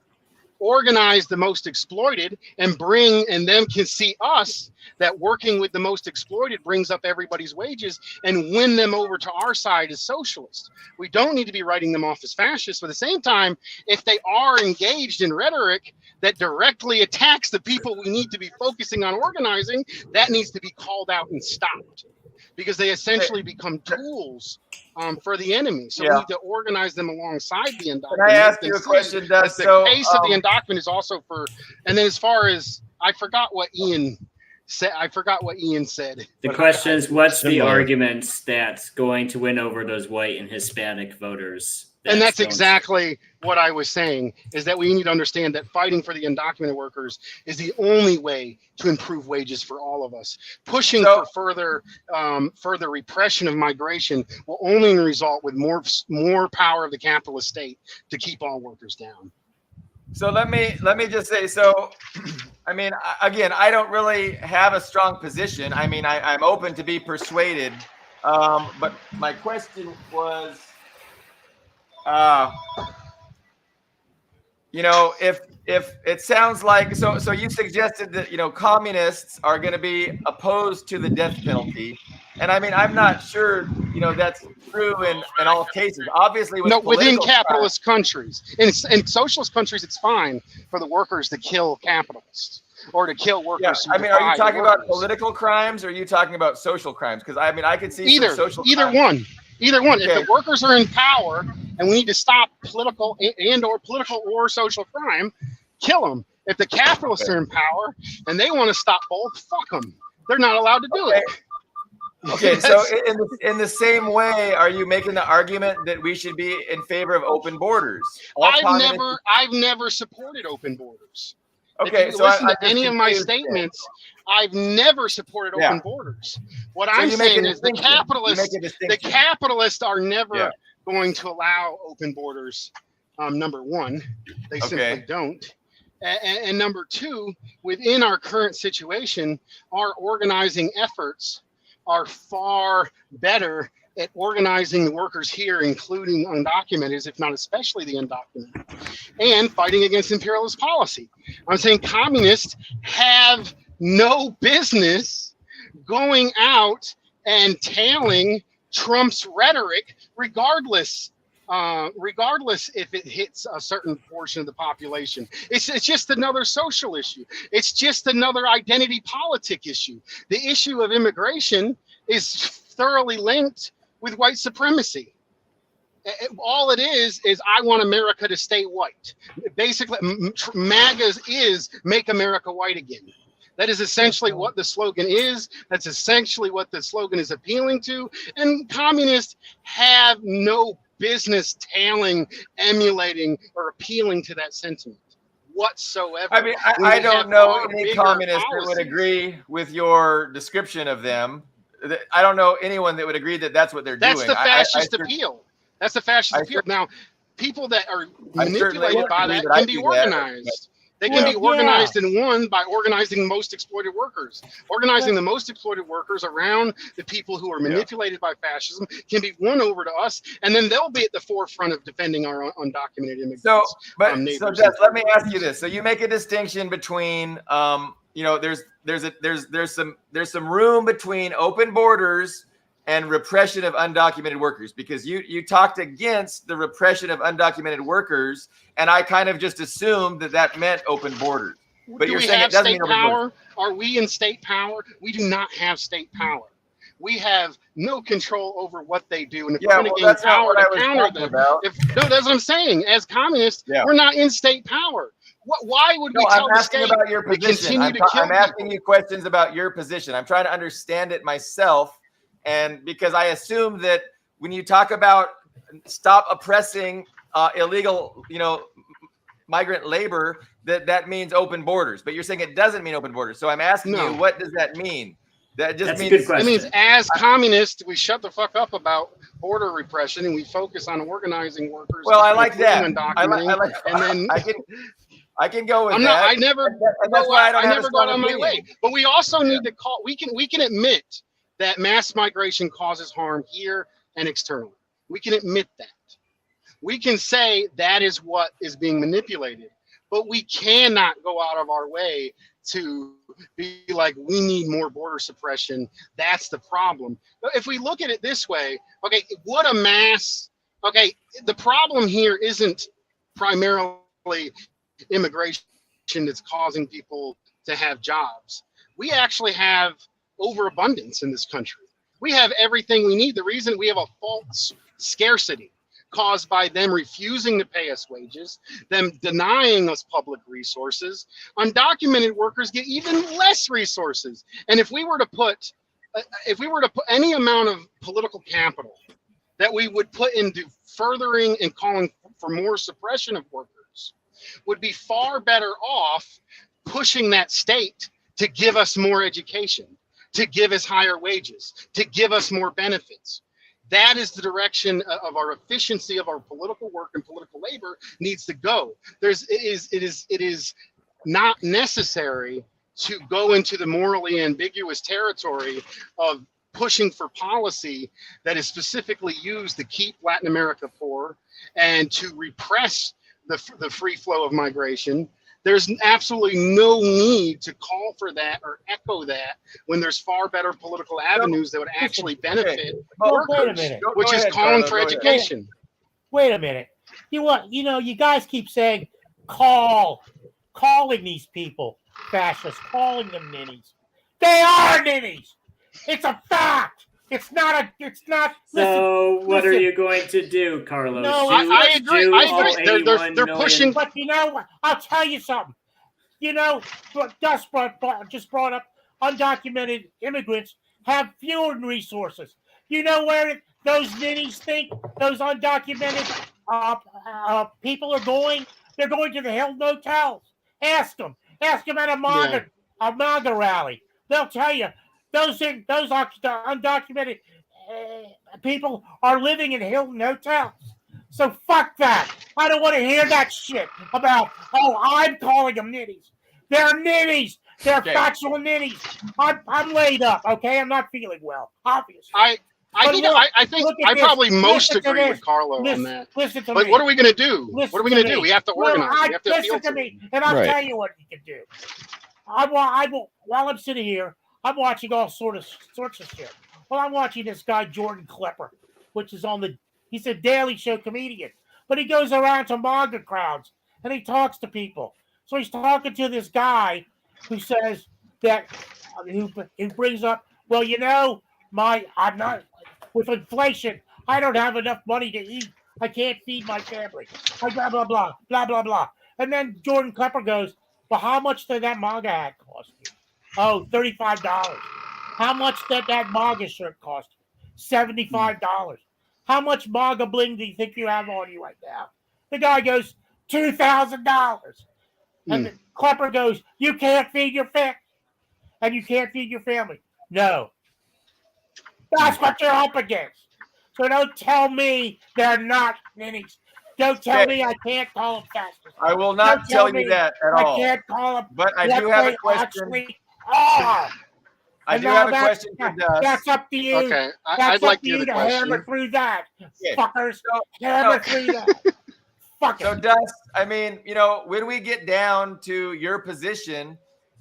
[SPEAKER 2] organize the most exploited, and them can see us that working with the most exploited brings up everybody's wages and win them over to our side as socialists. We don't need to be writing them off as fascists. But at the same time, if they are engaged in rhetoric that directly attacks the people we need to be focusing on organizing, that needs to be called out and stopped, because they essentially become tools for the enemy. So we need to organize them alongside the undocumented.
[SPEAKER 1] Can I ask you a question, Doug?
[SPEAKER 2] The case of the undocumented is also for, and then as far as, I forgot what Ian said.
[SPEAKER 5] The question is, what's the argument that's going to win over those white and Hispanic voters?
[SPEAKER 2] And that's exactly what I was saying, is that we need to understand that fighting for the undocumented workers is the only way to improve wages for all of us. Pushing for further repression of migration will only result with more power of the capitalist state to keep all workers down.
[SPEAKER 1] So let me just say, I mean, again, I don't really have a strong position. I mean, I'm open to be persuaded But my question was, uh, if it sounds like so you suggested that communists are going to be opposed to the death penalty, and I mean I'm not sure that's true in all cases. Obviously, with
[SPEAKER 6] No, within
[SPEAKER 1] political crimes,
[SPEAKER 6] capitalist countries. In socialist countries, it's fine for the workers to kill capitalists or to kill
[SPEAKER 1] yeah.
[SPEAKER 6] workers who
[SPEAKER 1] I mean, are you
[SPEAKER 6] defy the
[SPEAKER 1] talking about
[SPEAKER 6] workers.
[SPEAKER 1] political crimes, or are you talking about social crimes? Because I mean, I could see some
[SPEAKER 6] Either,
[SPEAKER 1] social
[SPEAKER 6] either
[SPEAKER 1] crimes.
[SPEAKER 6] one, either one.
[SPEAKER 1] Okay.
[SPEAKER 6] If the workers are in power and we need to stop political or social crime, kill them. If the capitalists are in power and they want to stop both, fuck them. They're not allowed to do it.
[SPEAKER 1] Okay, so in the same way, are you making the argument that we should be in favor of open borders?
[SPEAKER 6] I've never supported open borders.
[SPEAKER 1] Okay,
[SPEAKER 6] if you
[SPEAKER 1] so
[SPEAKER 6] listen
[SPEAKER 1] I'm
[SPEAKER 6] to any of my statements, I've never supported open borders. What I'm saying is the capitalists are never going to allow open borders. Number one, they simply don't. And number two, within our current situation, our organizing efforts are far better at organizing the workers here, including undocumented, if not especially the undocumented, and fighting against imperialist policy. I'm saying communists have no business going out and tailing Trump's rhetoric, regardless if it hits a certain portion of the population. It's just another social issue. It's just another identity politic issue. The issue of immigration is thoroughly linked with white supremacy. All it is I want America to stay white. Basically, MAGA is Make America White Again. That is essentially what the slogan is. That's essentially what the slogan is appealing to. And communists have no business tailing, emulating, or appealing to that sentiment whatsoever.
[SPEAKER 1] I mean, I don't know any communist that would agree with your description of them. I don't know anyone that would agree that that's what they're doing.
[SPEAKER 6] That's the fascist appeal. That's the fascist appeal. Now, people that are manipulated by that can be organized. They can be organized and won by organizing the most exploited workers. Organizing the most exploited workers around the people who are manipulated by fascism can be won over to us, and then they'll be at the forefront of defending our undocumented immigrants.
[SPEAKER 1] So Jess, let me ask you this. So you make a distinction between, there's some room between open borders and repression of undocumented workers, because you talked against the repression of undocumented workers, and I kind of just assumed that meant open borders. But you're saying it doesn't mean open borders.
[SPEAKER 6] Are we in state power? We do not have state power. We have no control over what they do, and if we're going to gain power to counter them, that's what I'm saying. As communists, we're not in state power. Why would we tell the state
[SPEAKER 1] about your position. I'm asking you questions about your position. I'm trying to understand it myself. And because I assume that when you talk about stop oppressing illegal, migrant labor, that means open borders. But you're saying it doesn't mean open borders. So I'm asking you, what does that mean? That just means,
[SPEAKER 5] a good question.
[SPEAKER 6] It means as communists, we shut the fuck up about border repression and we focus on organizing workers.
[SPEAKER 1] Well, I like that.
[SPEAKER 6] I like, and then
[SPEAKER 1] I can go with that.
[SPEAKER 6] I never got on my way. But we also need to call. We can admit that mass migration causes harm here and externally. We can admit that. We can say that is what is being manipulated, but we cannot go out of our way to be like, we need more border suppression. That's the problem. If we look at it this way, the problem here isn't primarily immigration that's causing people to have jobs. We actually have overabundance in this country. We have everything we need. The reason we have a false scarcity caused by them refusing to pay us wages, them denying us public resources, undocumented workers get even less resources. And if we were to put any amount of political capital that we would put into furthering and calling for more suppression of workers, would be far better off pushing that state to give us more education, to give us higher wages, to give us more benefits. That is the direction of our efficiency of our political work and political labor needs to go. It is not necessary to go into the morally ambiguous territory of pushing for policy that is specifically used to keep Latin America poor and to repress the free flow of migration. There's absolutely no need to call for that or echo that when there's far better political avenues that would actually benefit workers, which is calling for education.
[SPEAKER 3] Wait a minute. You guys keep saying calling these people fascists, calling them ninnies. They are ninnies. It's a fact. It's not.
[SPEAKER 5] So what are you going to do, Carlos?
[SPEAKER 3] No,
[SPEAKER 6] I agree. They're pushing.
[SPEAKER 3] But you know what? I'll tell you something. Gus just brought up undocumented immigrants have fewer resources. You know where those ninnies think those undocumented people are going? They're going to the Hilton hotels. Ask them. Ask them at a MAGA rally. They'll tell you those undocumented people are living in Hilton hotels. So fuck that. I don't want to hear that shit about, I'm calling them ninnies. They're ninnies. They're factual ninnies. I'm laid up, okay? I'm not feeling well, obviously.
[SPEAKER 6] I probably most agree with Carlo on that.
[SPEAKER 3] Listen to
[SPEAKER 6] me. But what are we going to do?
[SPEAKER 3] What
[SPEAKER 6] are we going to do? We have to organize. We have to
[SPEAKER 3] listen to me, and I'll tell you what you can do. While I'm sitting here, I'm watching all sorts of shit. Well, I'm watching this guy, Jordan Klepper, which is he's a Daily Show comedian, but he goes around to MAGA crowds and he talks to people. So he's talking to this guy who says that, who brings up, well, I'm not, with inflation, I don't have enough money to eat. I can't feed my family. Blah, blah, blah, blah, blah, blah. And then Jordan Klepper goes, well, how much did that MAGA hat cost you? Oh, $35. How much did that MAGA shirt cost you? $75. How much MAGA bling do you think you have on you right now? The guy goes, $2,000. And the Klepper goes, you can't feed your family. And you can't feed your family. No. That's what you're up against. So don't tell me they're not ninnies. Don't tell me I can't call them fascists.
[SPEAKER 1] I will not tell you that at all.
[SPEAKER 3] I can't call them.
[SPEAKER 1] But I do have a question. I do have a question for Dust.
[SPEAKER 3] That's up to you.
[SPEAKER 6] Okay, I'd like to
[SPEAKER 3] hammer through that, fuckers. Hammer through that. Fuck it.
[SPEAKER 1] So Dust, I mean, when we get down to your position,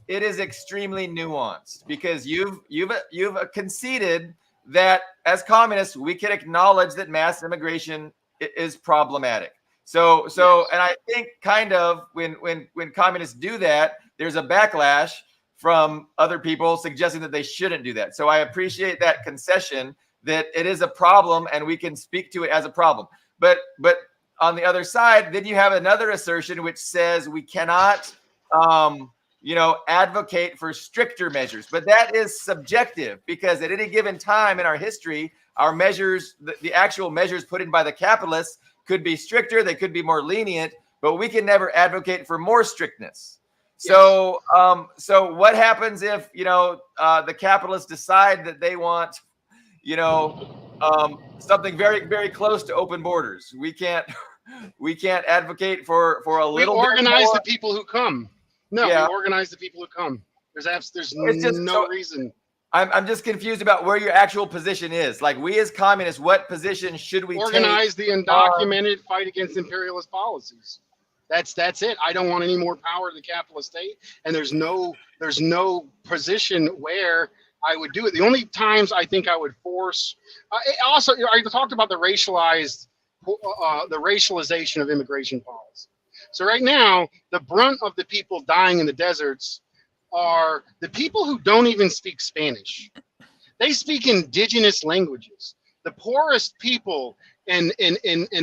[SPEAKER 1] it is extremely nuanced because you've conceded that as communists we can acknowledge that mass immigration is problematic. So and I think kind of when communists do that, there's a backlash from other people suggesting that they shouldn't do that. So I appreciate that concession that it is a problem and we can speak to it as a problem. But on the other side, then you have another assertion which says we cannot advocate for stricter measures. But that is subjective because at any given time in our history, our measures, the actual measures put in by the capitalists could be stricter, they could be more lenient, but we can never advocate for more strictness. So, so what happens if, the capitalists decide that they want, something very, very close to open borders? We can't advocate for a little.
[SPEAKER 6] We organize the people who come. No, we organize the people who come. There's no reason.
[SPEAKER 1] I'm just confused about where your actual position is. Like, we as communists, what position should we
[SPEAKER 6] organize the undocumented fight against imperialist policies? That's it. I don't want any more power to the capitalist state, and there's no position where I would do it. The only times I think I would force. Also, I talked about the racialization of immigration policy. So right now, the brunt of the people dying in the deserts are the people who don't even speak Spanish. They speak indigenous languages. The poorest people in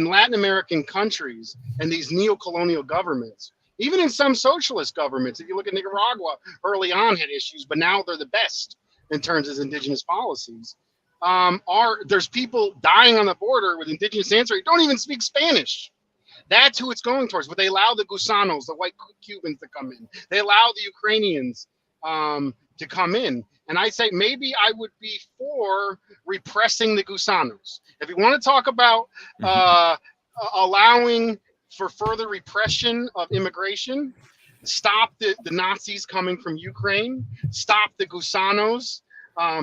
[SPEAKER 6] Latin American countries and these neo-colonial governments, even in some socialist governments, if you look at Nicaragua, early on had issues, but now they're the best in terms of indigenous policies. There's people dying on the border with indigenous ancestry who don't even speak Spanish. That's who it's going towards. But they allow the Gusanos, the white Cubans, to come in. They allow the Ukrainians to come in. And I say maybe I would be for repressing the Gusanos. If you want to talk about allowing for further repression of immigration, stop the Nazis coming from Ukraine, stop the Gusanos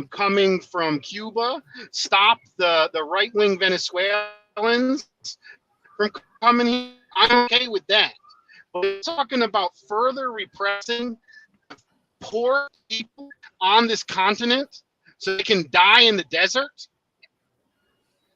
[SPEAKER 6] coming from Cuba, stop the right-wing Venezuelans from coming here. I'm okay with that. But we're talking about further repressing poor people on this continent so they can die in the desert.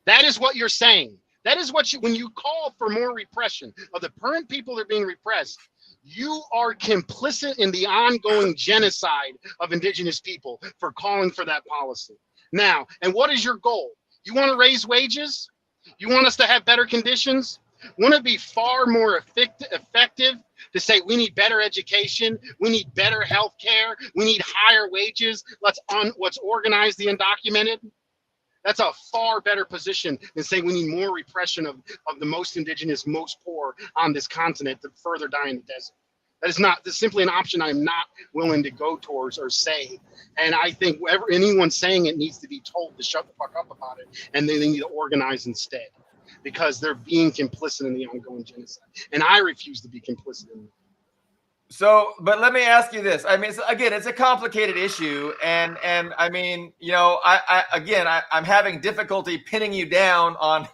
[SPEAKER 6] That is what you're saying. That is what when you call for more repression of the current people that are being repressed, you are complicit in the ongoing genocide of indigenous people for calling for that policy. Now, and what is your goal? You want to raise wages? You want us to have better conditions? Wouldn't it be far more effective to say we need better education, we need better health care, we need higher wages, let's organize the undocumented? That's a far better position than saying we need more repression of the most indigenous, most poor on this continent to further die in the desert. That's simply an option I'm not willing to go towards or say. And I think anyone saying it needs to be told to shut the fuck up about it, and they need to organize instead, because they're being complicit in the ongoing genocide. And I refuse to be complicit in it.
[SPEAKER 1] So, but let me ask you this. I mean, again, it's a complicated issue, and I mean, you know, I'm having difficulty pinning you down on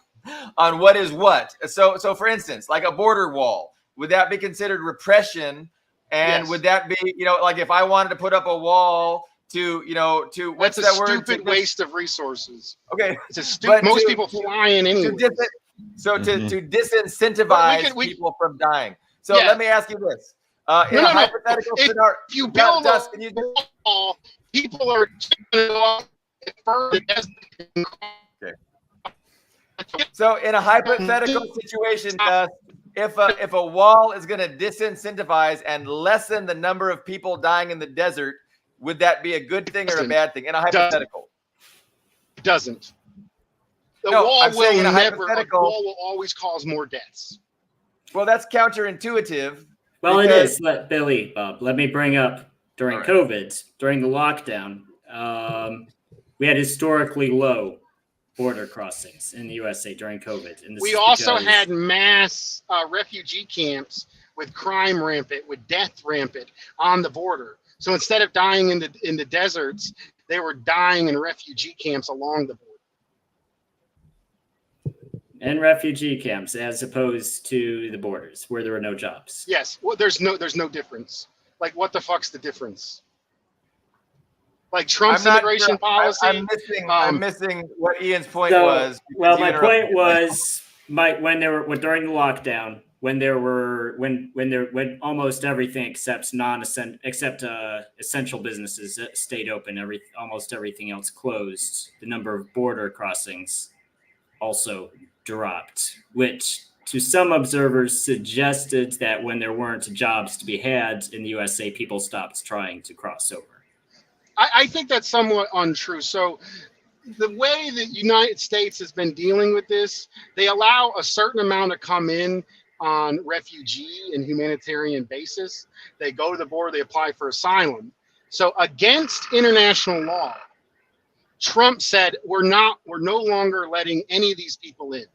[SPEAKER 1] what is what. So for instance, like a border wall, would that be considered repression? And yes. Would that be, you know, like if I wanted to put up a wall to, you know, what's that word?
[SPEAKER 6] Stupid waste of resources.
[SPEAKER 1] Okay,
[SPEAKER 6] it's a stupid. Most people fly in anyway.
[SPEAKER 1] To disincentivize people from dying. So let me ask you this. In a hypothetical scenario,
[SPEAKER 6] if you build a wall, people are
[SPEAKER 1] okay. So in a hypothetical situation, if a wall is going to disincentivize and lessen the number of people dying in the desert, would that be a good thing or a bad thing? In a hypothetical,
[SPEAKER 6] it doesn't. The wall will always cause more deaths.
[SPEAKER 1] Well, that's counterintuitive.
[SPEAKER 5] Well, it is, Billy, Bob. Let me bring up during COVID, during the lockdown, we had historically low border crossings in the USA during COVID. And
[SPEAKER 6] we also had mass refugee camps with crime rampant, with death rampant on the border. So instead of dying in the deserts, they were dying in refugee camps along the border.
[SPEAKER 5] And refugee camps, as opposed to the borders where there were no jobs.
[SPEAKER 6] Yes, well, there's no difference. Like, what the fuck's the difference? Like Trump's immigration policy.
[SPEAKER 1] I'm missing what Ian's point was.
[SPEAKER 5] Well, my point was, when during the lockdown, when almost everything except essential businesses stayed open, almost everything else closed. The number of border crossings also dropped, which to some observers suggested that when there weren't jobs to be had in the USA, people stopped trying to cross over.
[SPEAKER 6] I think that's somewhat untrue. So the way the United States has been dealing with this, they allow a certain amount to come in on refugee and humanitarian basis. They go to the border, they apply for asylum. So against international law, Trump said, we're no longer letting any of these people in.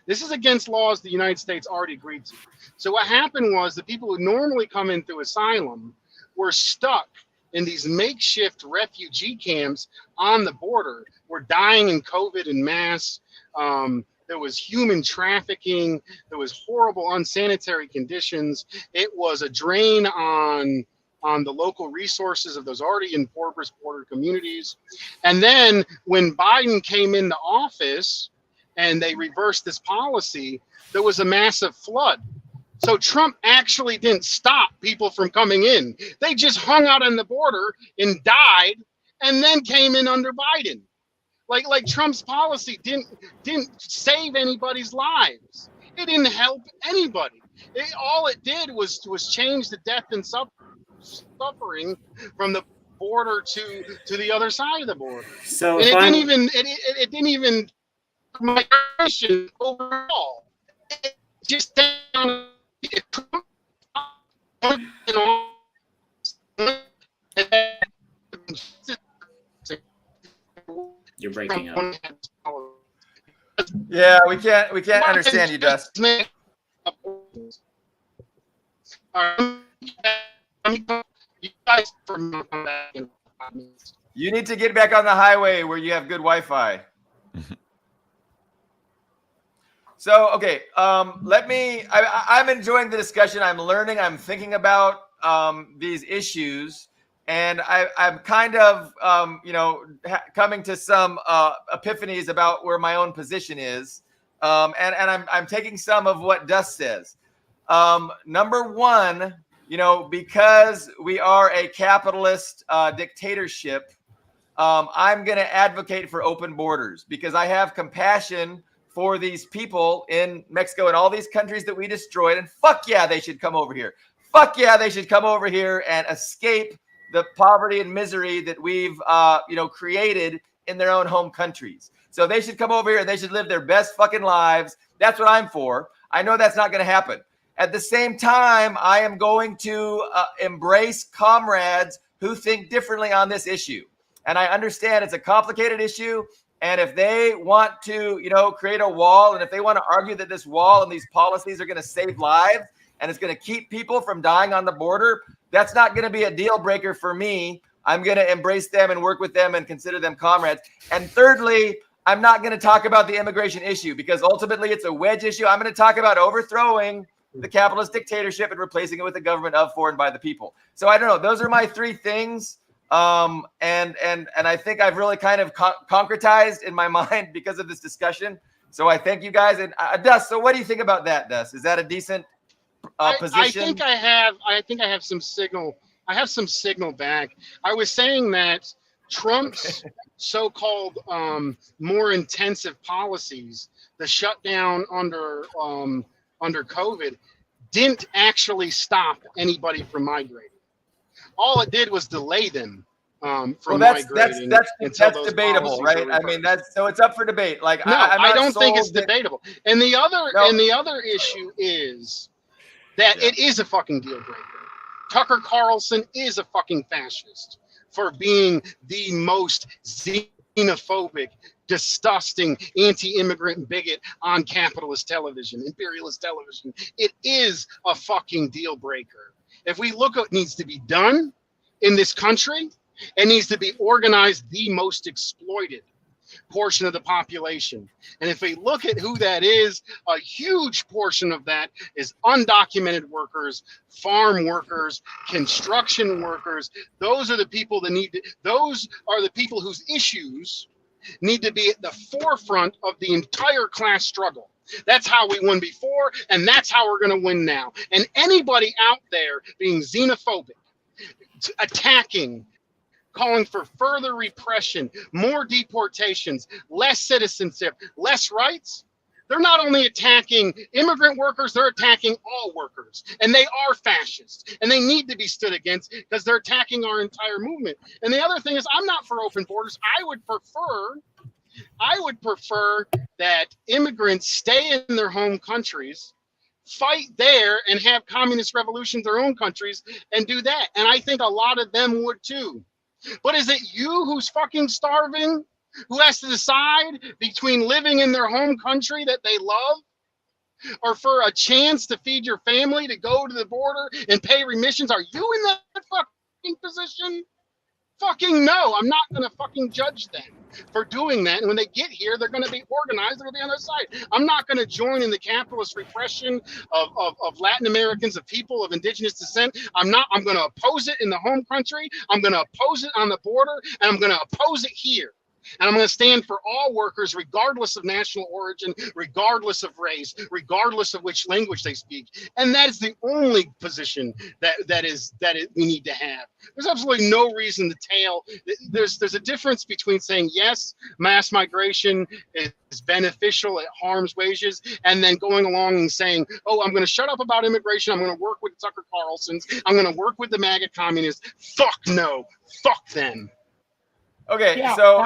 [SPEAKER 6] This is against laws the United States already agreed to. So what happened was the people who normally come in through asylum were stuck in these makeshift refugee camps on the border, were dying in COVID en masse. There was human trafficking. There was horrible unsanitary conditions. It was a drain on the local resources of those already impoverished border communities. And then when Biden came into office and they reversed this policy, there was a massive flood. So Trump actually didn't stop people from coming in. They just hung out on the border and died and then came in under Biden. Like Trump's policy didn't save anybody's lives. It didn't help anybody. All it did was change the death and suffering from the border to the other side of the border.
[SPEAKER 5] So
[SPEAKER 6] and it didn't even migration overall. It just
[SPEAKER 5] you're breaking up.
[SPEAKER 1] Yeah, we can't understand you, Dustin.
[SPEAKER 6] You guys come back in 5 minutes.
[SPEAKER 1] You need to get back on the highway where you have good Wi-Fi. So, okay, I'm enjoying the discussion. I'm learning. I'm thinking about these issues, and I'm kind of, coming to some epiphanies about where my own position is, and I'm taking some of what Dust says. Number one, because we are a capitalist dictatorship, I'm going to advocate for open borders because I have compassion for these people in Mexico and all these countries that we destroyed. And fuck yeah, they should come over here. Fuck yeah, they should come over here and escape the poverty and misery that we've, created in their own home countries. So they should come over here and they should live their best fucking lives. That's what I'm for. I know that's not going to happen. At the same time, I am going to embrace comrades who think differently on this issue. And I understand it's a complicated issue. And if they want to, create a wall, and if they want to argue that this wall and these policies are going to save lives and it's going to keep people from dying on the border, that's not going to be a deal breaker for me. I'm going to embrace them and work with them and consider them comrades. And thirdly, I'm not going to talk about the immigration issue because ultimately it's a wedge issue. I'm going to talk about overthrowing the capitalist dictatorship and replacing it with a government of, for, and by the people. So I don't know. Those are my three things. And I think I've really kind of concretized in my mind because of this discussion. So I thank you guys. And Dust, so what do you think about that, Dust? Is that a decent position?
[SPEAKER 6] I think I have some signal. I have some signal back. I was saying that Trump's so-called more intensive policies, the shutdown under COVID, didn't actually stop anybody from migrating. All it did was delay them from migrating.
[SPEAKER 1] That's debatable, right? I mean, so it's up for debate. Like,
[SPEAKER 6] no, I don't think it's debatable. And the other issue is that it is a fucking deal breaker. Tucker Carlson is a fucking fascist for being the most xenophobic, disgusting anti-immigrant bigot on capitalist television, imperialist television. It is a fucking deal breaker. If we look at what needs to be done in this country, it needs to be organized the most exploited portion of the population. And if we look at who that is, a huge portion of that is undocumented workers, farm workers, construction workers. Those are the people that those are the people whose issues need to be at the forefront of the entire class struggle. That's how we won before, and that's how we're going to win now. And anybody out there being xenophobic, attacking, calling for further repression, more deportations, less citizenship, less rights, they're not only attacking immigrant workers, they're attacking all workers. And they are fascists. And they need to be stood against because they're attacking our entire movement. And the other thing is, I'm not for open borders. I would prefer that immigrants stay in their home countries, fight there, and have communist revolutions in their own countries and do that. And I think a lot of them would too. But is it you who's fucking starving, who has to decide between living in their home country that they love or for a chance to feed your family, to go to the border and pay remissions? Are you in that fucking position? Fucking no. I'm not going to fucking judge them for doing that. And when they get here, they're going to be organized. They're going to be on their side. I'm not going to join in the capitalist repression of Latin Americans, of people of indigenous descent. I'm going to oppose it in the home country. I'm going to oppose it on the border, and I'm going to oppose it here. And I'm going to stand for all workers, regardless of national origin, regardless of race, regardless of which language they speak. And that is the only position that we need to have. There's absolutely no reason to tail. There's a difference between saying, yes, mass migration is beneficial, it harms wages, and then going along and saying, oh, I'm going to shut up about immigration. I'm going to work with Tucker Carlson's. I'm going to work with the MAGA communists. Fuck no. Fuck them.
[SPEAKER 1] Okay,
[SPEAKER 3] Yeah,
[SPEAKER 1] so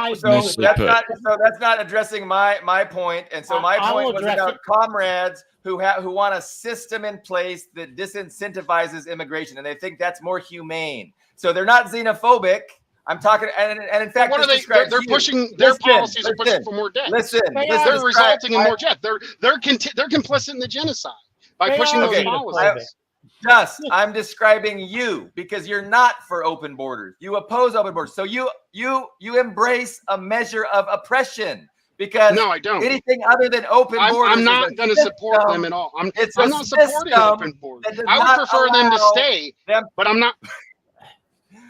[SPEAKER 1] that's not addressing my point, and so my point was about comrades who want a system in place that disincentivizes immigration, and they think that's more humane. So they're not xenophobic. I'm talking, and in fact,
[SPEAKER 6] what are they? They're pushing their policies are pushing for more debt. They're resulting in more debt. They're complicit in the genocide by pushing those policies.
[SPEAKER 1] Dust, I'm describing you because you're not for open borders. You oppose open borders. So you embrace a measure of oppression because
[SPEAKER 6] no, I don't.
[SPEAKER 1] Anything other than open borders.
[SPEAKER 6] I'm not going to support them at all. I'm not supporting open borders. I would prefer them to stay, but I'm not.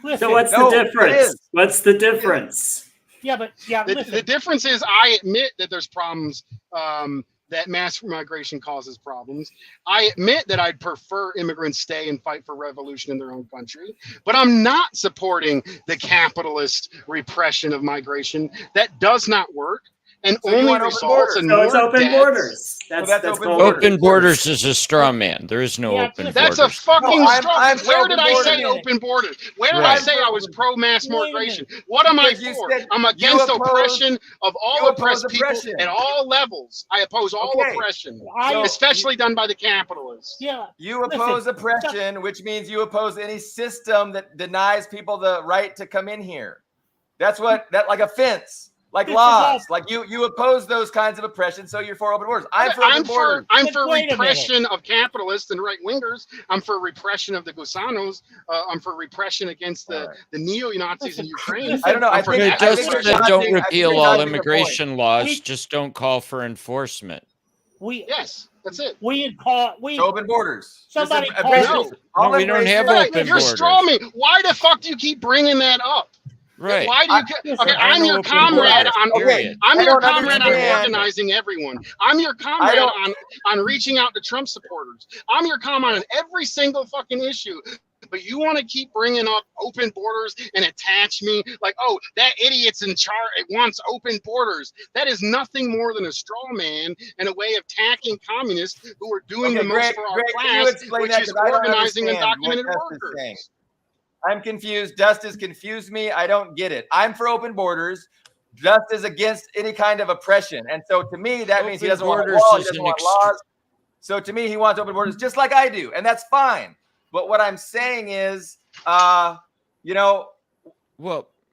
[SPEAKER 3] Listen,
[SPEAKER 5] so what's the difference? What's the difference?
[SPEAKER 6] The difference is I admit that there's problems. That mass migration causes problems. I admit that I'd prefer immigrants stay and fight for revolution in their own country, but I'm not supporting the capitalist repression of migration. That does not work and only results in more
[SPEAKER 5] it's open
[SPEAKER 6] deaths.
[SPEAKER 5] Borders. That's
[SPEAKER 4] open borders is a straw man. There is no open borders.
[SPEAKER 6] That's a fucking straw. Where did I say open borders? Where did I say I was pro mass migration? What am I for? I'm against oppression of all oppressed people at all levels. I oppose all oppression, especially done by the capitalists.
[SPEAKER 3] Yeah.
[SPEAKER 1] You oppose oppression, which means you oppose any system that denies people the right to come in here. That's like a fence. Like laws, like you oppose those kinds of oppression, so you're for open borders. I'm for open borders.
[SPEAKER 6] I'm for repression of capitalists and right wingers. I'm for repression of the Gusanos. I'm for repression against the neo-Nazis in Ukraine.
[SPEAKER 1] I don't know. I think
[SPEAKER 4] don't repeal all immigration laws. Just don't call for enforcement.
[SPEAKER 6] Yes, that's it.
[SPEAKER 1] Open borders.
[SPEAKER 3] Somebody
[SPEAKER 4] no, we don't have open borders.
[SPEAKER 6] You're straw me. Why the fuck do you keep bringing that up?
[SPEAKER 4] Right.
[SPEAKER 6] Why do you? I'm your comrade on. I'm your comrade on organizing everyone. I'm your comrade on reaching out to Trump supporters. I'm your comrade on every single fucking issue. But you want to keep bringing up open borders and attach me like, oh, that idiot's in charge. It wants open borders. That is nothing more than a straw man and a way of attacking communists who are doing the most for our class, which is organizing undocumented workers.
[SPEAKER 1] I'm confused. Dust has confused me. I don't get it. I'm for open borders. Dust is against any kind of oppression. And so to me, that means he doesn't want a wall, he doesn't want laws. So to me, he wants open borders just like I do. And that's fine. But what I'm saying is, what's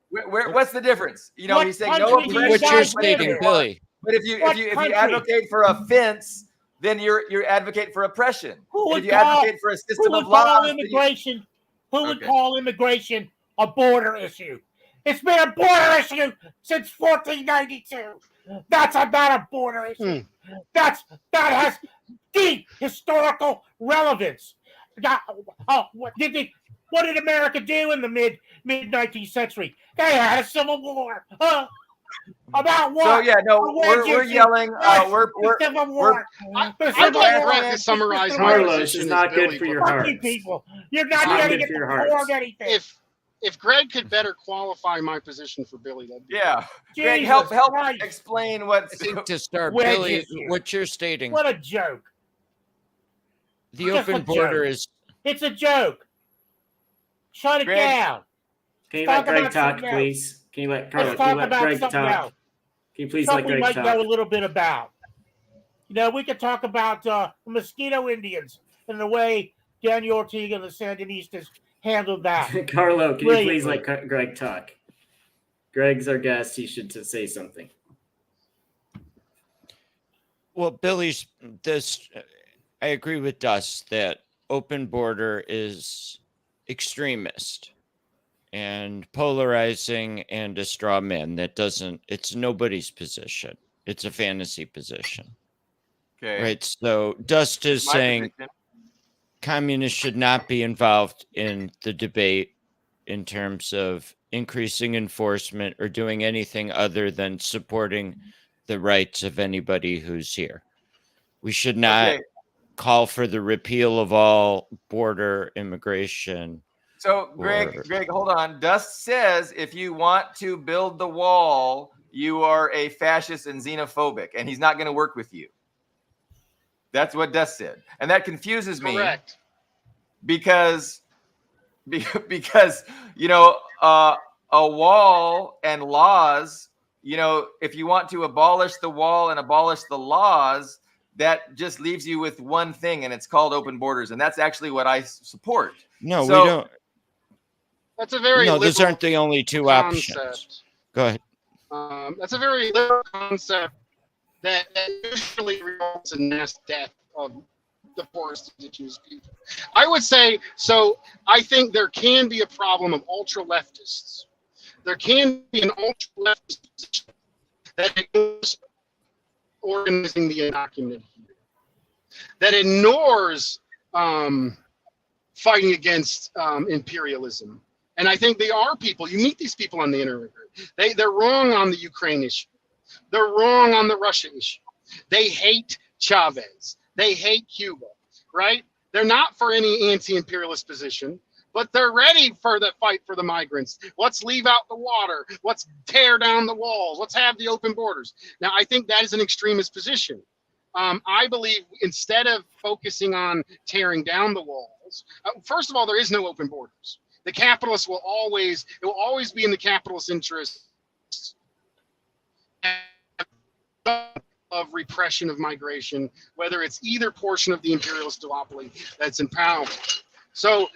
[SPEAKER 1] the difference? He's saying no oppression.
[SPEAKER 4] What you're stating, Billy.
[SPEAKER 1] But if you advocate for a fence, then you're advocating for oppression. If you advocate for a system of laws,
[SPEAKER 3] who would call immigration a border issue? It's been a border issue since 1492. That's not a border issue. That has deep historical relevance. What did America do in the mid 19th century? They had a civil war. About what?
[SPEAKER 1] So we're yelling.
[SPEAKER 3] Civil war.
[SPEAKER 6] I'd like Greg to summarize my position.
[SPEAKER 5] Is not good for your heart.
[SPEAKER 3] People, you're not going to afford anything.
[SPEAKER 6] If Greg could better qualify my position for Billy, that'd be
[SPEAKER 1] Greg, help explain what.
[SPEAKER 4] I think to start, Billy, what you're stating.
[SPEAKER 3] What a joke!
[SPEAKER 4] The open border is.
[SPEAKER 3] It's a joke. Shut it down.
[SPEAKER 5] Can you let Greg talk, please? Can you let Greg talk? Can you please let Greg talk?
[SPEAKER 3] Something we might know a little bit about. We could talk about mosquito Indians and the way Daniel Ortega and the Sandinistas handled that.
[SPEAKER 5] Carlo, can you please let Greg talk? Greg's our guest. He should say something.
[SPEAKER 4] Well, Billy's I agree with Dust that open border is extremist and polarizing and a straw man. It's nobody's position. It's a fantasy position.
[SPEAKER 1] Okay.
[SPEAKER 4] Right. So Dust is saying communists should not be involved in the debate in terms of increasing enforcement or doing anything other than supporting the rights of anybody who's here. We should not call for the repeal of all border immigration.
[SPEAKER 1] So, Greg, hold on. Dust says if you want to build the wall, you are a fascist and xenophobic, and he's not going to work with you. That's what Dust said. And that confuses me.
[SPEAKER 6] Correct.
[SPEAKER 1] Because a wall and laws, if you want to abolish the wall and abolish the laws, that just leaves you with one thing, and it's called open borders. And that's actually what I support.
[SPEAKER 4] No, we don't.
[SPEAKER 6] That's a very
[SPEAKER 4] those aren't the only two
[SPEAKER 6] concept.
[SPEAKER 4] Options. Go ahead.
[SPEAKER 6] That's a very liberal concept that usually results in mass death of the poorest indigenous people. I would say, so I think there can be a problem of ultra-leftists. There can be an ultra-leftist position that ignores organizing the undocumented here, that ignores fighting against imperialism. And I think they are people. You meet these people on the internet. They're wrong on the Ukraine issue. They're wrong on the Russia issue. They hate Chavez. They hate Cuba, right? They're not for any anti-imperialist position, but they're ready for the fight for the migrants. Let's leave out the water. Let's tear down the walls. Let's have the open borders. Now, I think that is an extremist position. I believe instead of focusing on tearing down the walls, first of all, there is no open borders. The capitalists will always be in the capitalist interest of repression of migration, whether it's either portion of the imperialist duopoly that's in power. So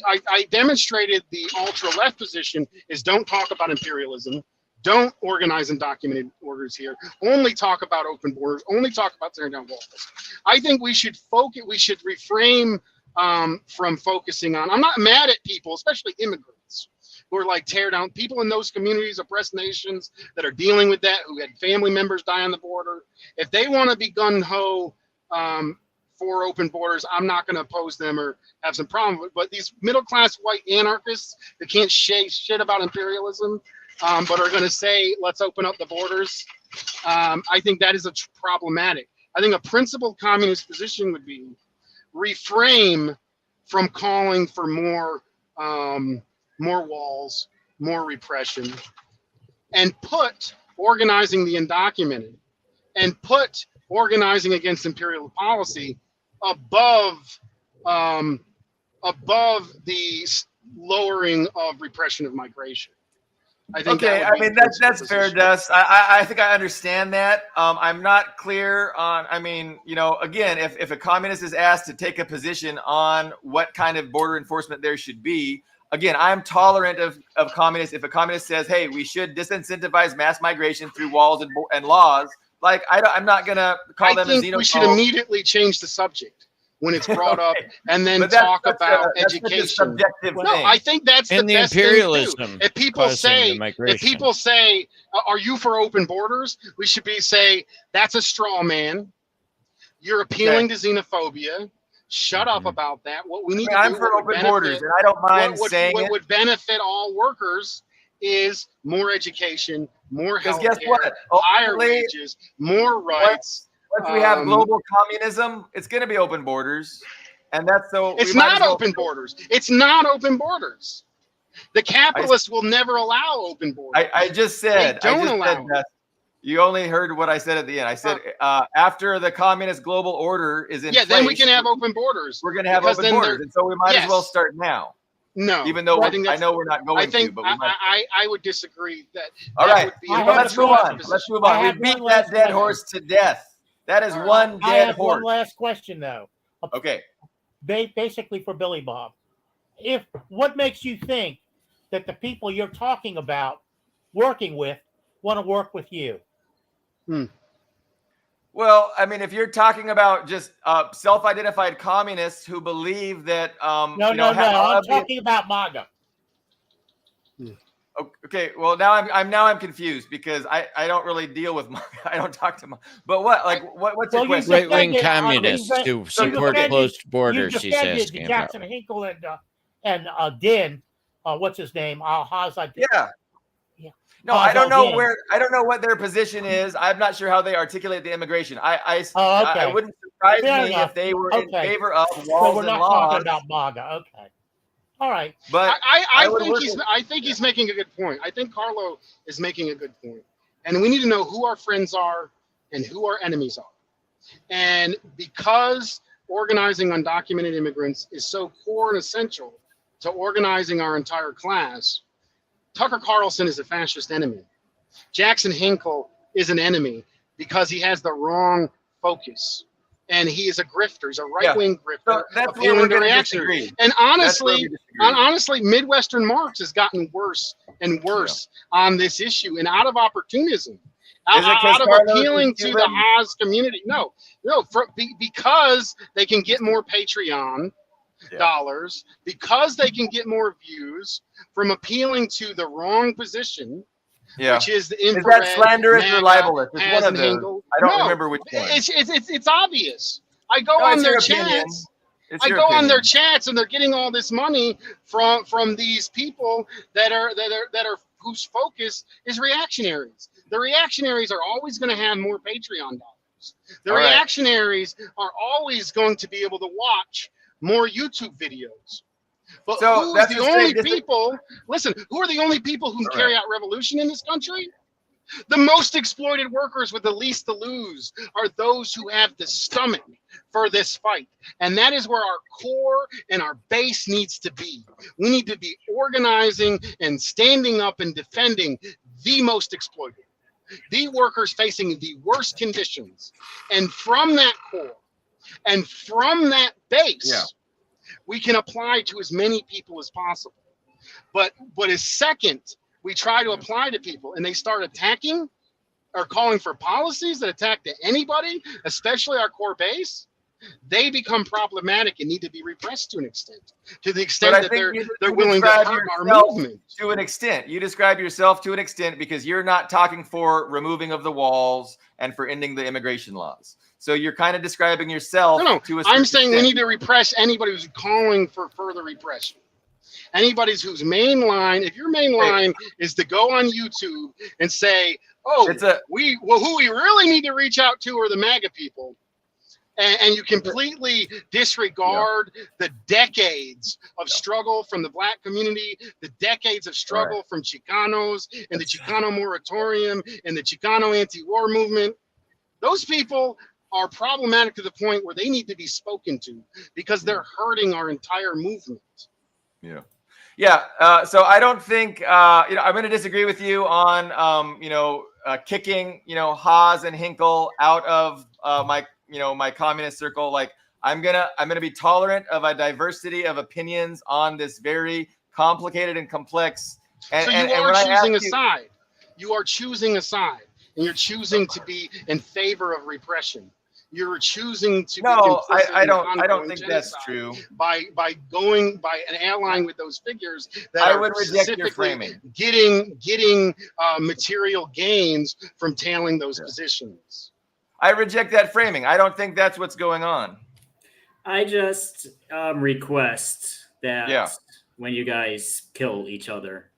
[SPEAKER 6] I demonstrated the ultra-left position is don't talk about imperialism, don't organize undocumented borders here, only talk about open borders, only talk about tearing down walls. I think we should reframe from focusing on, I'm not mad at people, especially immigrants, who are like tear down, people in those communities, oppressed nations that are dealing with that, who had family members die on the border. If they want to be gun-ho for open borders, I'm not going to oppose them or have some problem with it. But these middle-class white anarchists that can't say shit about imperialism, but are going to say, let's open up the borders, I think that is problematic. I think a principled communist position would be reframe from calling for more walls, more repression, and put organizing the undocumented and put organizing against imperial policy above the lowering of repression of migration. I think
[SPEAKER 1] okay, I mean that's fair, Dust. I think I understand that. I'm not clear on. I mean, you know, again, if a communist is asked to take a position on what kind of border enforcement there should be, again, I'm tolerant of communists. If a communist says, "Hey, we should disincentivize mass migration through walls and laws," like I'm not gonna call them a xenophobe. I think
[SPEAKER 6] we should immediately change the subject when it's brought up, and then talk about education.
[SPEAKER 1] Subjective
[SPEAKER 6] no, I think that's
[SPEAKER 4] and
[SPEAKER 6] the best
[SPEAKER 4] imperialism.
[SPEAKER 6] Thing to do. If people say, "Are you for open borders?" We should say that's a straw man. You're appealing to xenophobia. Shut up about that. What we need to do.
[SPEAKER 1] I'm for open borders, and I don't mind saying
[SPEAKER 6] what would benefit all workers is more education, more health care, higher wages, more rights.
[SPEAKER 1] Once we have global communism, it's going to be open borders, and that's so.
[SPEAKER 6] It's not open borders. It's not open borders. The capitalists will never allow open borders.
[SPEAKER 1] I just said.
[SPEAKER 6] They don't allow.
[SPEAKER 1] You only heard what I said at the end. I said after the communist global order is in place,
[SPEAKER 6] then we can have open borders.
[SPEAKER 1] We're going to have open borders, and so we might as well start now.
[SPEAKER 6] No,
[SPEAKER 1] even though I know we're not going to, but we might.
[SPEAKER 6] I would disagree that.
[SPEAKER 1] All right, let's move on. Let's move on. We beat that dead horse to death. That is one dead horse. I have
[SPEAKER 3] one last question, though.
[SPEAKER 1] Okay.
[SPEAKER 3] Basically for Billy Bob. What makes you think that the people you're talking about working with want to work with you?
[SPEAKER 1] Well, I mean, if you're talking about just self-identified communists who believe that
[SPEAKER 3] I'm talking about MAGA.
[SPEAKER 1] Okay, well now I'm confused because I don't really deal with I don't talk to but what's your question?
[SPEAKER 4] Right-wing communists who support closed borders. He's asking
[SPEAKER 3] Jackson Hinkle and Din, what's his name? Hazad.
[SPEAKER 1] Yeah. No, I don't know what their position is. I'm not sure how they articulate the immigration. I wouldn't surprise me if they were in favor of walls
[SPEAKER 3] we're not
[SPEAKER 1] and laws.
[SPEAKER 3] Talking about MAGA. Okay. All right.
[SPEAKER 1] But
[SPEAKER 6] I think he's making a good point. I think Carlo is making a good point. And we need to know who our friends are and who our enemies are. And because organizing undocumented immigrants is so core and essential to organizing our entire class, Tucker Carlson is a fascist enemy. Jackson Hinkle is an enemy because he has the wrong focus. And he is a grifter. He's a right-wing grifter.
[SPEAKER 1] So that's where we're going to disagree.
[SPEAKER 6] And honestly, Midwestern Marx has gotten worse and worse on this issue. And out of opportunism, out of appealing to the Oz community. No, because they can get more Patreon dollars, because they can get more views from appealing to the wrong position, which is the infrared.
[SPEAKER 1] Is that slanderous or libelous? It's one of those. I don't remember which one.
[SPEAKER 6] It's obvious. I go on their chats. I go on their chats, and they're getting all this money from these people that are whose focus is reactionaries. The reactionaries are always going to have more Patreon dollars. The reactionaries are always going to be able to watch more YouTube videos. But who are the only people? Listen, who are the only people who can carry out revolution in this country? The most exploited workers with the least to lose are those who have the stomach for this fight. And that is where our core and our base needs to be. We need to be organizing and standing up and defending the most exploited, the workers facing the worst conditions. And from that core and from that base, we can apply to as many people as possible. But as second, we try to apply to people and they start attacking or calling for policies that attack to anybody, especially our core base, they become problematic and need to be repressed to an extent, to the extent that they're willing to hurt our movement.
[SPEAKER 1] To an extent, you describe yourself to an extent because you're not talking for removing of the walls and for ending the immigration laws. So you're kind of describing yourself. To a
[SPEAKER 6] I'm saying we need to repress anybody who's calling for further repression. Anybody whose main line, if your main line is to go on YouTube and say, who we really need to reach out to are the MAGA people, and you completely disregard the decades of struggle from the Black community, the decades of struggle from Chicanos and the Chicano moratorium and the Chicano anti-war movement, those people are problematic to the point where they need to be spoken to because they're hurting our entire movement.
[SPEAKER 1] So I don't think I'm going to disagree with you on kicking Haas and Hinkle out of my communist circle. Like I'm gonna be tolerant of a diversity of opinions on this very complicated and complex. And,
[SPEAKER 6] so you are choosing a side. You are choosing a side, and you're choosing to be in favor of repression. You're choosing to.
[SPEAKER 1] No, I don't think that's true.
[SPEAKER 6] By allying with those figures that
[SPEAKER 1] I would reject your framing.
[SPEAKER 6] Getting material gains from tailing those positions.
[SPEAKER 1] I reject that framing. I don't think that's what's going on.
[SPEAKER 5] I just request that when you guys kill each other,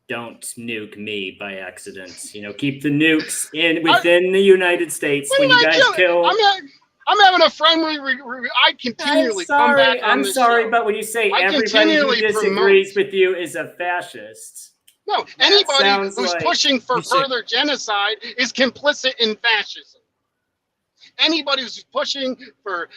[SPEAKER 5] don't nuke me by accident. Keep the nukes within the United States when you guys kill.
[SPEAKER 6] I'm having a friendly. I continually come back on
[SPEAKER 5] I'm
[SPEAKER 6] this
[SPEAKER 5] sorry,
[SPEAKER 6] show.
[SPEAKER 5] but when you say everybody who disagrees with you is a fascist,
[SPEAKER 6] no, anybody who's pushing for further genocide is complicit in fascism. Anybody who's pushing for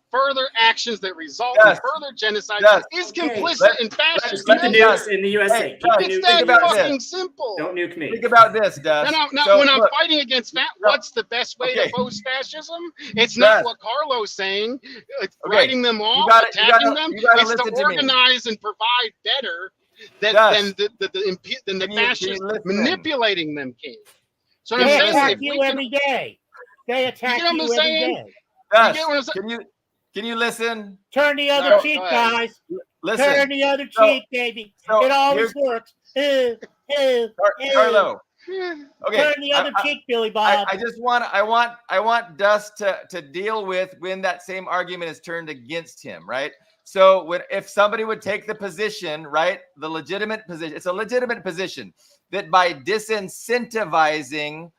[SPEAKER 6] further actions that result in further genocide is complicit in fascism.
[SPEAKER 5] Keep the nukes in the USA.
[SPEAKER 6] It's that fucking simple.
[SPEAKER 5] Don't nuke me.
[SPEAKER 1] Think about this, Dust.
[SPEAKER 6] Now, when I'm fighting against what's the best way to post fascism? It's not what Carlo's saying. It's writing them off, attacking them. It's to organize and provide better than the fascists manipulating them can. So
[SPEAKER 3] they attack you every day. They attack you every day.
[SPEAKER 1] Can you listen?
[SPEAKER 3] Turn the other cheek, guys.
[SPEAKER 1] Listen.
[SPEAKER 3] Turn the other cheek, baby. It always works.
[SPEAKER 1] Carlo. Okay.
[SPEAKER 3] Turn the other cheek, Billy Bob.
[SPEAKER 1] I want Dust to deal with when that same argument is turned against him, right? So if somebody would take the position, right, the legitimate position, it's a legitimate position that by disincentivizing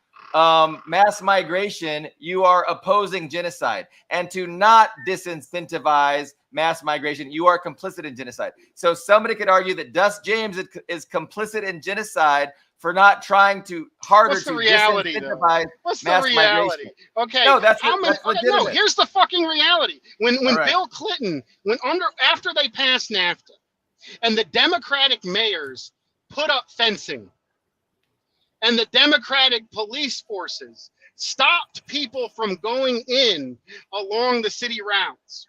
[SPEAKER 1] mass migration, you are opposing genocide, and to not disincentivize mass migration, you are complicit in genocide. So somebody could argue that Dust James is complicit in genocide for not trying to disincentivize mass migration.
[SPEAKER 6] Okay,
[SPEAKER 1] no, that's legitimate.
[SPEAKER 6] No, here's the fucking reality. When Bill Clinton, after they passed NAFTA, and the Democratic mayors put up fencing, and the Democratic police forces stopped people from going in along the city routes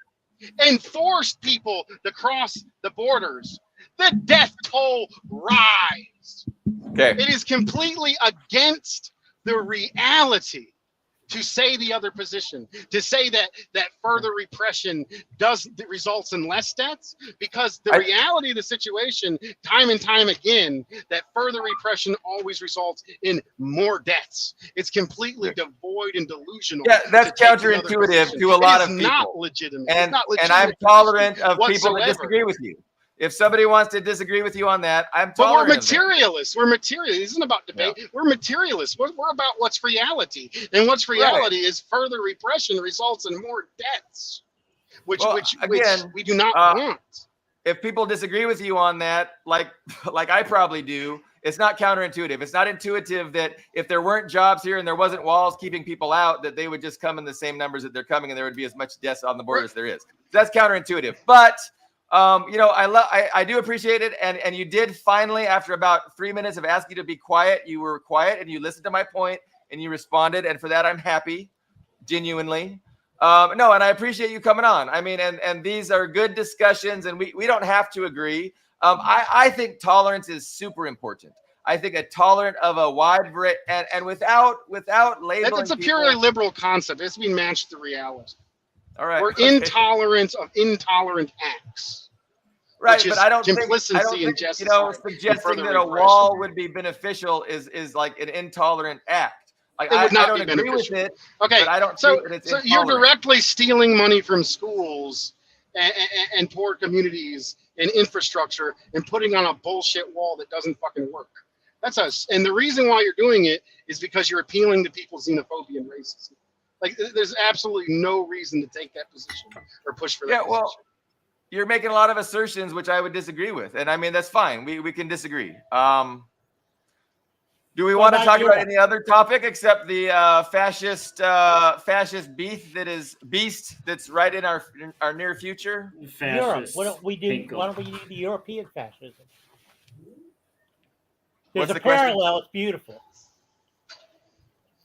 [SPEAKER 6] and forced people to cross the borders, the death toll rise.
[SPEAKER 1] Okay.
[SPEAKER 6] It is completely against the reality to say the other position, to say that further repression results in less deaths, because the reality of the situation, time and time again, that further repression always results in more deaths. It's completely devoid and delusional.
[SPEAKER 1] Yeah, that's counterintuitive to a lot of people.
[SPEAKER 6] Not legitimate.
[SPEAKER 1] And I'm tolerant of people that disagree with you. If somebody wants to disagree with you on that, I'm tolerant.
[SPEAKER 6] But we're materialists. We're materialists. It isn't about debate. Yeah. We're materialists. We're about what's reality. And what's reality is further repression results in more deaths, which we do not want.
[SPEAKER 1] If people disagree with you on that, like I probably do, it's not counterintuitive. It's not intuitive that if there weren't jobs here and there wasn't walls keeping people out, that they would just come in the same numbers that they're coming and there would be as much deaths on the border as there is. That's counterintuitive. But I do appreciate it. And you did finally, after about 3 minutes of asking you to be quiet, you were quiet and you listened to my point and you responded. And for that, I'm happy, genuinely. And I appreciate you coming on. I mean, and these are good discussions and we don't have to agree. I think tolerance is super important. I think a tolerant of a wide variety and without labeling.
[SPEAKER 6] That's a purely liberal concept. It's being matched to reality.
[SPEAKER 1] All right.
[SPEAKER 6] We're intolerant of intolerant acts.
[SPEAKER 1] Right, but I don't think
[SPEAKER 6] suggesting
[SPEAKER 1] that a wall would be beneficial is like an intolerant act. Like I don't agree with it.
[SPEAKER 6] Okay,
[SPEAKER 1] but I don't
[SPEAKER 6] so
[SPEAKER 1] think that it's
[SPEAKER 6] you're directly stealing money from schools and poor communities and infrastructure and putting on a bullshit wall that doesn't fucking work. That's us. And the reason why you're doing it is because you're appealing to people's xenophobia and racism. Like, there's absolutely no reason to take that position or push for that position. Well,
[SPEAKER 1] you're making a lot of assertions which I would disagree with. And I mean, that's fine. We can disagree. Do we want to talk about any other topic except the fascist beast that's right in our near future?
[SPEAKER 3] Europe. Why don't we do the European fascism? There's a parallel. It's beautiful.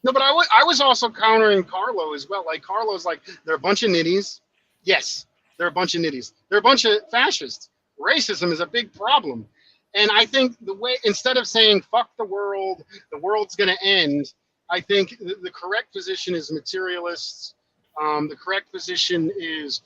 [SPEAKER 6] No, but I was also countering Carlo as well. Like, Carlo's like, they're a bunch of nitties. Yes, they're a bunch of nitties. They're a bunch of fascists. Racism is a big problem. And I think instead of saying, fuck the world's going to end, I think the correct position is materialists. The correct position is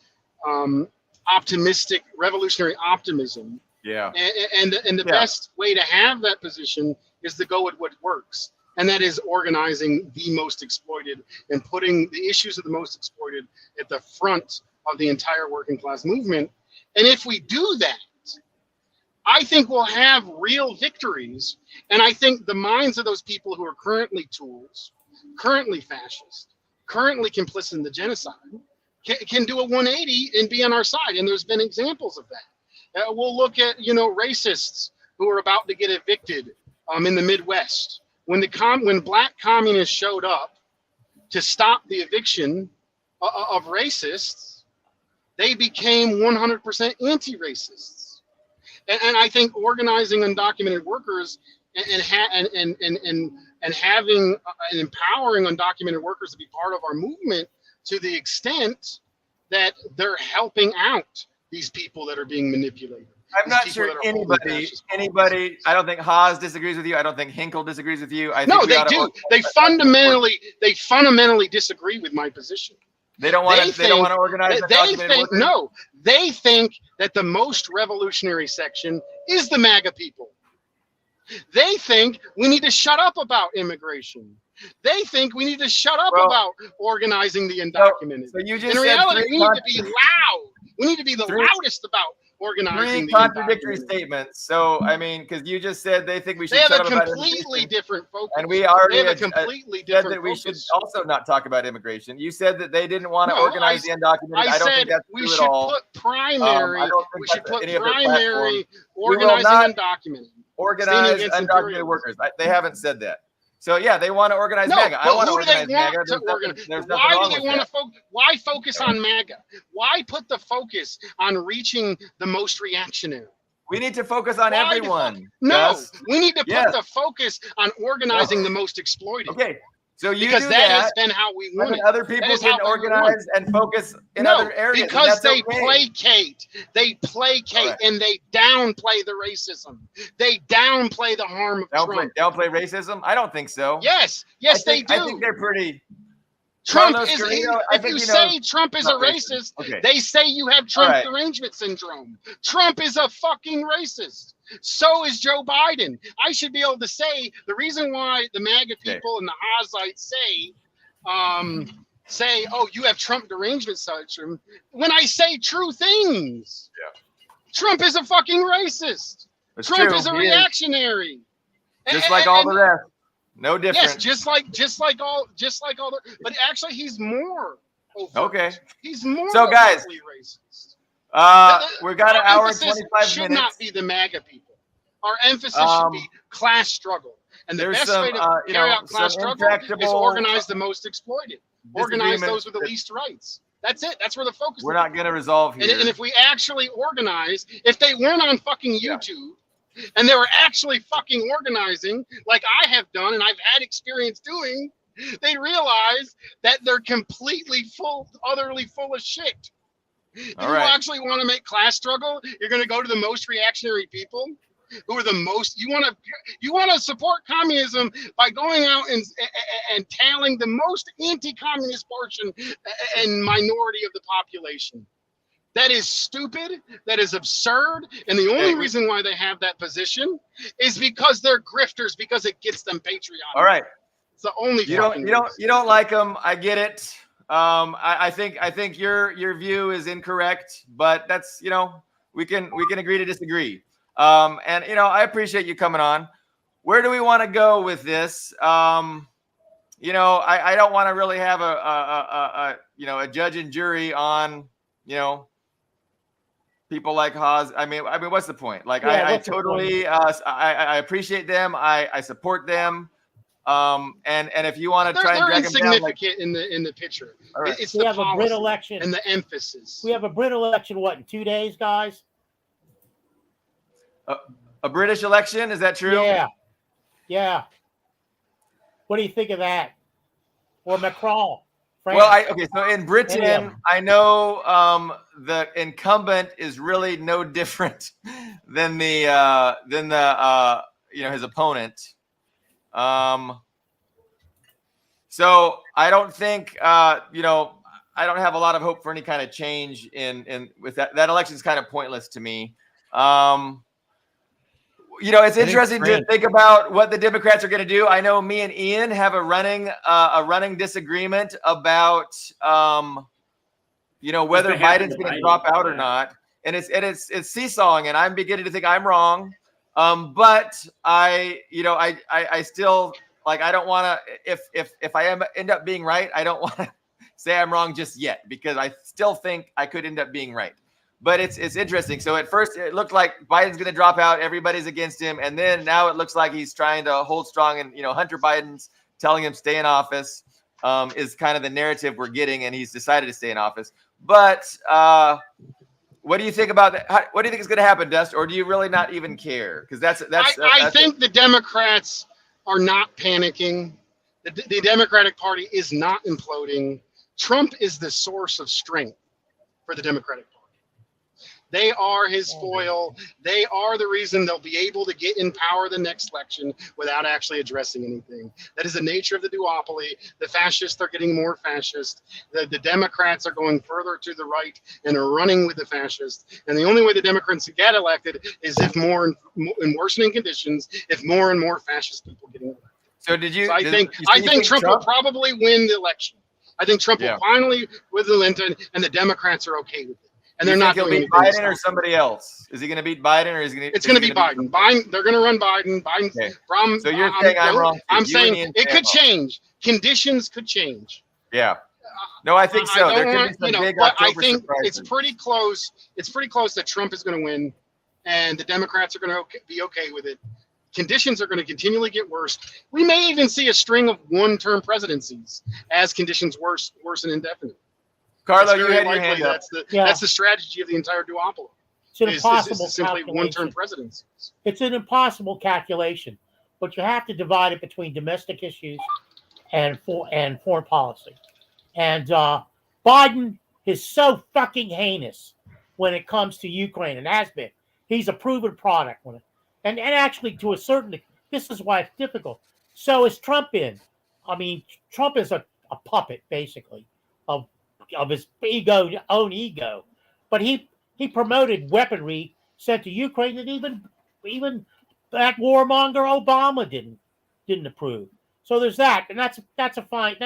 [SPEAKER 6] optimistic, revolutionary optimism.
[SPEAKER 1] Yeah.
[SPEAKER 6] And the best way to have that position is to go with what works. And that is organizing the most exploited and putting the issues of the most exploited at the front of the entire working class movement. And if we do that, I think we'll have real victories. And I think the minds of those people who are currently tools, currently fascist, currently complicit in the genocide, can do a 180 and be on our side. And there's been examples of that. We'll look at, racists who are about to get evicted in the Midwest. When black communists showed up to stop the eviction of racists, they became 100% anti-racists. And I think organizing undocumented workers and having and empowering undocumented workers to be part of our movement to the extent that they're helping out these people that are being manipulated.
[SPEAKER 1] I'm not sure anybody. I don't think Haas disagrees with you. I don't think Hinkle disagrees with you.
[SPEAKER 6] No, they do. They fundamentally disagree with my position.
[SPEAKER 1] They don't want to organize.
[SPEAKER 6] They think that the most revolutionary section is the MAGA people. They think we need to shut up about immigration. They think we need to shut up about organizing the undocumented.
[SPEAKER 1] So you just
[SPEAKER 6] in reality, we need to be loud. We need to be the loudest about organizing.
[SPEAKER 1] Three contradictory statements. So I mean, because you just said they think we should.
[SPEAKER 6] They have a completely different focus.
[SPEAKER 1] And we already
[SPEAKER 6] said that
[SPEAKER 1] we should also not talk about immigration. You said that they didn't want to organize the undocumented. I don't think that's true at all.
[SPEAKER 6] We should put primary organizing undocumented.
[SPEAKER 1] Organize undocumented workers. They haven't said that. So yeah, they want to organize MAGA. I want to organize MAGA.
[SPEAKER 6] Why do they want to focus? Why focus on MAGA? Why put the focus on reaching the most reactionary?
[SPEAKER 1] We need to focus on everyone.
[SPEAKER 6] We need to put the focus on organizing the most exploited.
[SPEAKER 1] Okay, So you
[SPEAKER 6] because
[SPEAKER 1] do
[SPEAKER 6] that has been how we won it.
[SPEAKER 1] Other people can organize and focus in other areas.
[SPEAKER 6] Because they placate. They placate and they downplay the racism. They downplay the harm of Trump.
[SPEAKER 1] Downplay racism? I don't think so.
[SPEAKER 6] Yes, they do.
[SPEAKER 1] I think they're pretty.
[SPEAKER 6] Trump is. If you say Trump is a racist, they say you have Trump derangement syndrome. Trump is a fucking racist. So is Joe Biden. I should be able to say the reason why the MAGA people and the Ozites say, oh, you have Trump derangement syndrome, when I say true things.
[SPEAKER 1] Yeah.
[SPEAKER 6] Trump is a fucking racist. Trump is a reactionary.
[SPEAKER 1] Just like all the rest. No different.
[SPEAKER 6] Yes, just like all the, but actually he's more overt.
[SPEAKER 1] Okay.
[SPEAKER 6] He's more
[SPEAKER 1] guys,
[SPEAKER 6] racist.
[SPEAKER 1] We got an hour and 25 minutes.
[SPEAKER 6] Should not be the MAGA people. Our emphasis should be class struggle. And the best way to carry out class struggle is organize the most exploited. Organize those with the least rights. That's it. That's where the focus is.
[SPEAKER 1] We're not going to resolve here.
[SPEAKER 6] And if we actually organize, if they weren't on fucking YouTube and they were actually fucking organizing like I have done and I've had experience doing, they realize that they're completely utterly full of shit. If you actually want to make class struggle, you're going to go to the most reactionary people who are the most. You want to support communism by going out and tailing the most anti-communist portion and minority of the population. That is stupid. That is absurd. And the only reason why they have that position is because they're grifters, because it gets them patriotic.
[SPEAKER 1] All right.
[SPEAKER 6] It's the only.
[SPEAKER 1] You don't like them. I get it. I think your view is incorrect, but that's, we can agree to disagree. And I appreciate you coming on. Where do we want to go with this? I don't want to really have a judge and jury on, people like Haas. I mean, what's the point? Like, I totally, I appreciate them. I support them. And if you want to try and drag them down,
[SPEAKER 6] in the picture.
[SPEAKER 1] Right.
[SPEAKER 6] It's
[SPEAKER 3] we have a Brit election
[SPEAKER 6] and the emphasis.
[SPEAKER 3] We have a Brit election. What, in 2 days, guys?
[SPEAKER 1] A British election? Is that true?
[SPEAKER 3] Yeah. What do you think of that? Or Macron? France?
[SPEAKER 1] Well, so in Britain, I know the incumbent is really no different than his opponent. So I don't think I don't have a lot of hope for any kind of change in with that. That election is kind of pointless to me. It's interesting to think about what the Democrats are going to do. I know me and Ian have a running disagreement about whether Biden's going to drop out or not, and it's seesawing, and I'm beginning to think I'm wrong. But I still, like, I don't want to, if I end up being right, I don't want to say I'm wrong just yet, because I still think I could end up being right. But it's interesting. So at first it looked like Biden's going to drop out, everybody's against him, and then now it looks like he's trying to hold strong, and Hunter Biden's telling him stay in office is kind of the narrative we're getting, and he's decided to stay in office. But what do you think about that? What do you think is going to happen, Dust? Or do you really not even care? Because
[SPEAKER 6] I think the Democrats are not panicking. The Democratic Party is not imploding. Trump is the source of strength for the Democratic Party. They are his foil. They are the reason they'll be able to get in power the next election without actually addressing anything. That is the nature of the duopoly. The fascists are getting more fascist. The Democrats are going further to the right and are running with the fascists. And the only way the Democrats get elected is if more in worsening conditions, if more and more fascist people get elected.
[SPEAKER 1] So
[SPEAKER 6] I think Trump will probably win the election. I think Trump will finally win the election, and the Democrats are okay with it. And they're not going to
[SPEAKER 1] beat Biden or somebody else. Is he going to beat Biden, or is he going to?
[SPEAKER 6] It's going to be Biden. Biden. They're going to run Biden. Biden.
[SPEAKER 1] Okay. So you're saying I'm wrong.
[SPEAKER 6] I'm saying it could change. Conditions could change.
[SPEAKER 1] Yeah. No, I think so. There could be some big October
[SPEAKER 6] I think
[SPEAKER 1] surprises.
[SPEAKER 6] it's pretty close. It's pretty close that Trump is going to win, and the Democrats are going to be okay with it. Conditions are going to continually get worse. We may even see a string of one-term presidencies as conditions worsen indefinitely.
[SPEAKER 1] Carlo, you had your hand up.
[SPEAKER 6] That's the strategy of the entire duopoly.
[SPEAKER 3] It's an impossible
[SPEAKER 6] simply
[SPEAKER 3] calculation.
[SPEAKER 6] one-term presidencies.
[SPEAKER 3] It's an impossible calculation, but you have to divide it between domestic issues and foreign policy. And Biden is so fucking heinous when it comes to Ukraine, and has been. He's a proven product. And actually, to a certain, this is why it's difficult. So is Trump in. I mean, Trump is a puppet, basically, of his own ego. But he promoted weaponry sent to Ukraine that even that warmonger Obama didn't approve. So there's that, and that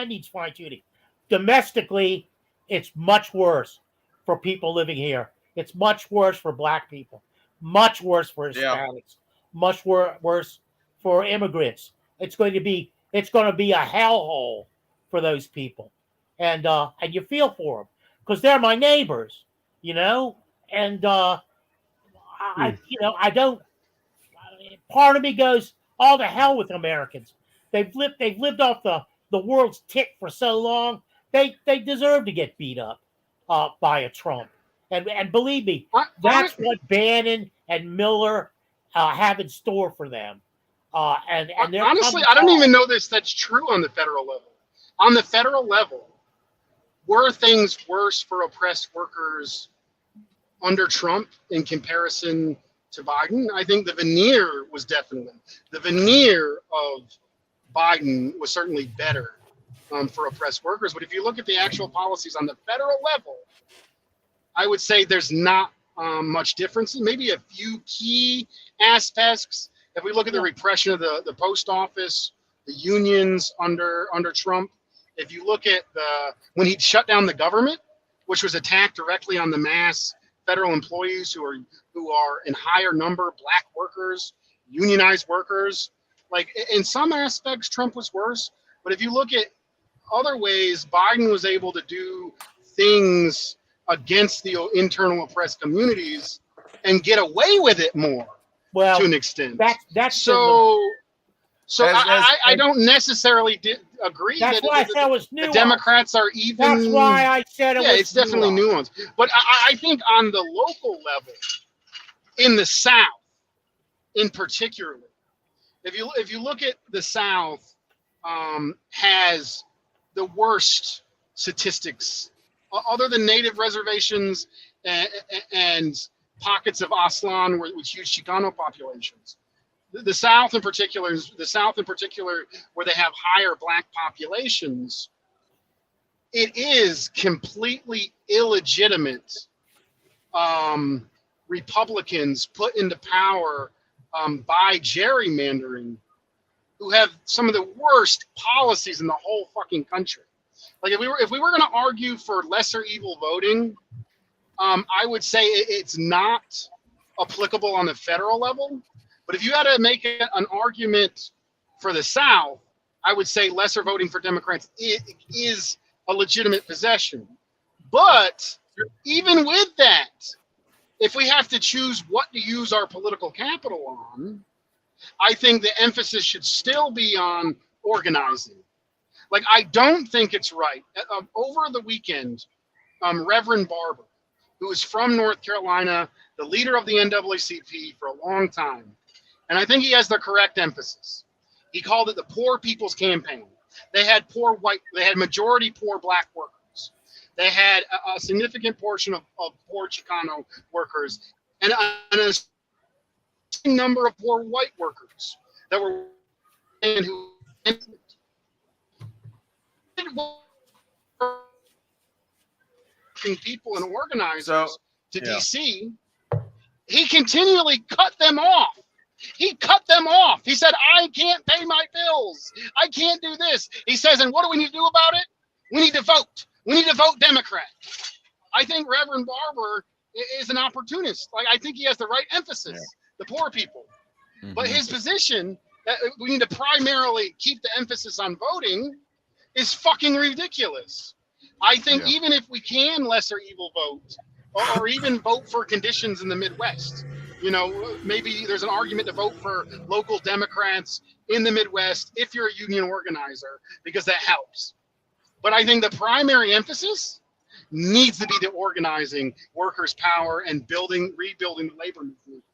[SPEAKER 3] needs fine tuning. Domestically, it's much worse for people living here. It's much worse for Black people, much worse for Hispanics, much worse for immigrants. It's going to be a hellhole for those people, and you feel for them because they're my neighbors, and I don't. Part of me goes, all to hell with Americans. They've lived off the world's tick for so long. They deserve to get beat up by a Trump. And believe me, that's what Bannon and Miller have in store for them. And
[SPEAKER 6] honestly, I don't even know that's true on the federal level. On the federal level, were things worse for oppressed workers under Trump in comparison to Biden? I think the veneer of Biden was certainly better for oppressed workers. But if you look at the actual policies on the federal level, I would say there's not much difference. Maybe a few key aspects. If we look at the repression of the post office, the unions under Trump, if you look at when he shut down the government, which was attacked directly on the mass federal employees who are in higher number, Black workers, unionized workers. Like in some aspects, Trump was worse. But if you look at other ways, Biden was able to do things against the internal oppressed communities and get away with it more to an extent.
[SPEAKER 3] That's
[SPEAKER 6] I don't necessarily agree.
[SPEAKER 3] That's why I said it was nuanced.
[SPEAKER 6] The Democrats are even.
[SPEAKER 3] That's why I said it was.
[SPEAKER 6] Yeah, it's definitely nuanced. But I think on the local level, in the South, in particular, if you look at the South, has the worst statistics, other than native reservations and pockets of Aslan with huge Chicano populations. The South in particular, where they have higher Black populations, it is completely illegitimate Republicans put into power by gerrymandering, who have some of the worst policies in the whole fucking country. Like if we were going to argue for lesser evil voting, I would say it's not applicable on the federal level. But if you had to make an argument for the South, I would say lesser voting for Democrats is a legitimate possession. But even with that, if we have to choose what to use our political capital on, I think the emphasis should still be on organizing. Like, I don't think it's right. Over the weekend, Reverend Barber, who is from North Carolina, the leader of the NAACP for a long time, and I think he has the correct emphasis. He called it the Poor People's Campaign. They had majority poor Black workers. They had a significant portion of poor Chicano workers, and a number of poor white workers that were people and organizers to DC. He continually cut them off. He cut them off. He said, I can't pay my bills. I can't do this. He says, and what do we need to do about it? We need to vote. We need to vote Democrat. I think Reverend Barber is an opportunist. Like, I think he has the right emphasis, the poor people. Mm-hmm. But his position that we need to primarily keep the emphasis on voting is fucking ridiculous. I think even if we can lesser evil vote, or even vote for conditions in the Midwest, maybe there's an argument to vote for local Democrats in the Midwest if you're a union organizer, because that helps. But I think the primary emphasis needs to be the organizing, workers' power, and rebuilding the labor movement,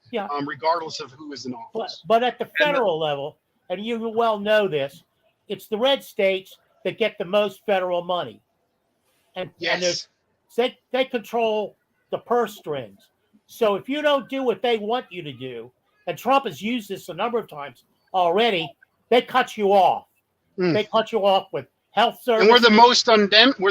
[SPEAKER 6] regardless of who is in office.
[SPEAKER 3] But at the federal level, and you well know this, it's the red states that get the most federal money, and they control the purse strings. So if you don't do what they want you to do, and Trump has used this a number of times already, they cut you off. They cut you off with health services.
[SPEAKER 6] And we're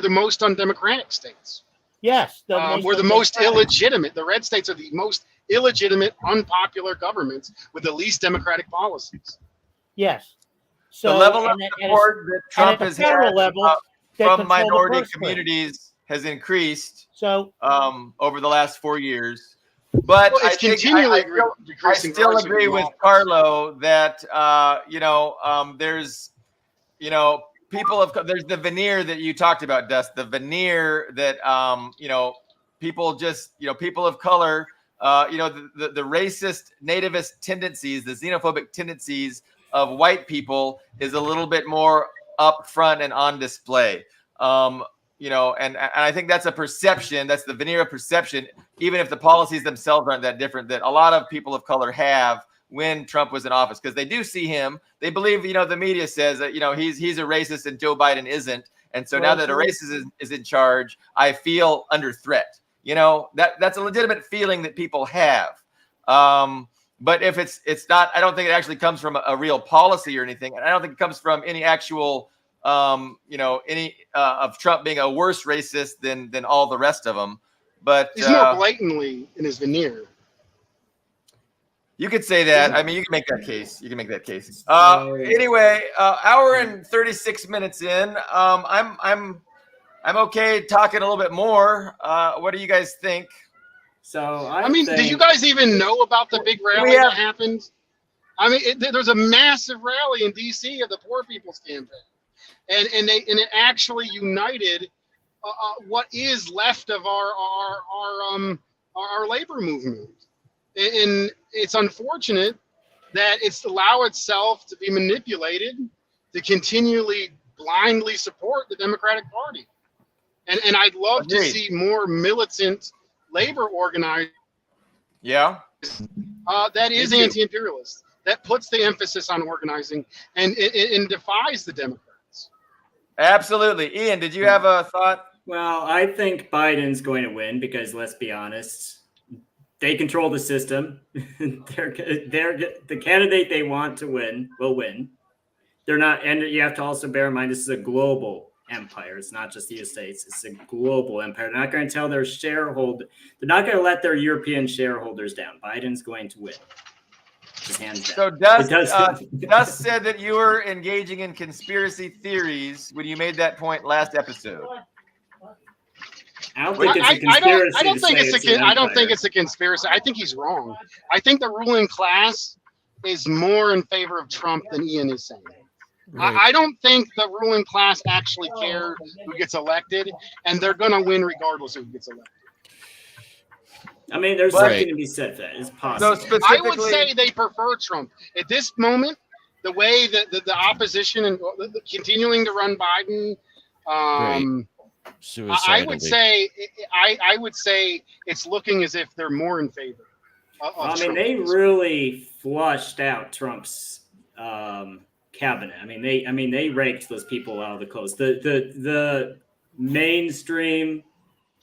[SPEAKER 6] the most undemocratic states.
[SPEAKER 3] Yes,
[SPEAKER 6] we're the most illegitimate. The red states are the most illegitimate, unpopular governments with the least democratic policies.
[SPEAKER 3] Yes. So
[SPEAKER 1] the level of support that Trump has had from minority communities has increased over the last 4 years. But I still agree with Carlo that there's there's the veneer that you talked about, Dust. The veneer that people of color, the racist, nativist tendencies, the xenophobic tendencies of white people is a little bit more up front and on display. And I think that's a perception. That's the veneer of perception, even if the policies themselves aren't that different, that a lot of people of color have when Trump was in office, because they do see him. They believe, the media says that, he's a racist and Joe Biden isn't. And so now that a racist is in charge, I feel under threat. That's a legitimate feeling that people have. But if it's not, I don't think it actually comes from a real policy or anything. And I don't think it comes from any actual, of Trump being a worse racist than all the rest of them. But
[SPEAKER 6] he's more blatantly in his veneer.
[SPEAKER 1] You could say that. I mean, you can make that case. Anyway, hour and 36 minutes in. I'm okay talking a little bit more. What do you guys think?
[SPEAKER 5] So
[SPEAKER 6] do you guys even know about the big rally that happened? I mean, there's a massive rally in D.C. of the Poor People's Campaign, and it actually united what is left of our labor movement. And it's unfortunate that it's allowed itself to be manipulated to continually blindly support the Democratic Party. And I'd love to see more militant labor organized.
[SPEAKER 1] Yeah.
[SPEAKER 6] That is anti-imperialist. That puts the emphasis on organizing and defies the Democrats.
[SPEAKER 1] Absolutely. Ian, did you have a thought?
[SPEAKER 5] Well, I think Biden's going to win because, let's be honest, they control the system. They're the candidate they want to win will win. They're not, and you have to also bear in mind this is a global empire. It's not just the United States. It's a global empire. They're not going to tell their shareholder. They're not going to let their European shareholders down. Biden's going to win. Just hands down.
[SPEAKER 1] So Dust said that you were engaging in conspiracy theories when you made that point last episode.
[SPEAKER 5] I don't think it's a conspiracy.
[SPEAKER 6] I don't think it's a conspiracy. I think he's wrong. I think the ruling class is more in favor of Trump than Ian is saying. Right. I don't think the ruling class actually cares who gets elected, and they're going to win regardless of who gets elected.
[SPEAKER 5] I mean, there's something to be said for that. It's possible.
[SPEAKER 6] So I would say they prefer Trump. At this moment, the way that the opposition and continuing to run Biden, I would say it's looking as if they're more in favor of Trump.
[SPEAKER 5] They really flushed out Trump's cabinet. They raked those people out of the clothes. The mainstream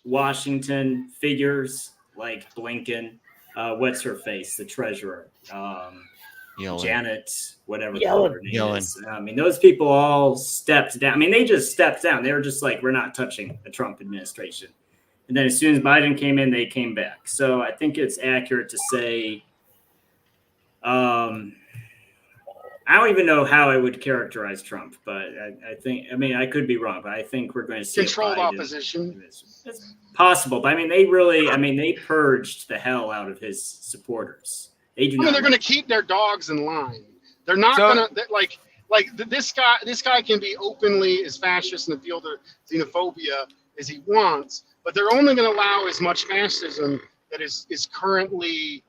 [SPEAKER 5] Washington figures like Blinken, what's her face, the treasurer, Janet, whatever her name is. Those people all stepped down. They just stepped down. They were just like, we're not touching the Trump administration. And then as soon as Biden came in, they came back. So I think it's accurate to say, I don't even know how I would characterize Trump, but I think, I could be wrong, but I think we're going to see
[SPEAKER 6] controlled opposition.
[SPEAKER 5] It's possible, but they purged the hell out of his supporters. They do.
[SPEAKER 6] They're going to keep their dogs in line. They're not going to like this guy. This guy can be openly as fascist and appeal to xenophobia as he wants, but they're only going to allow as much fascism that is currently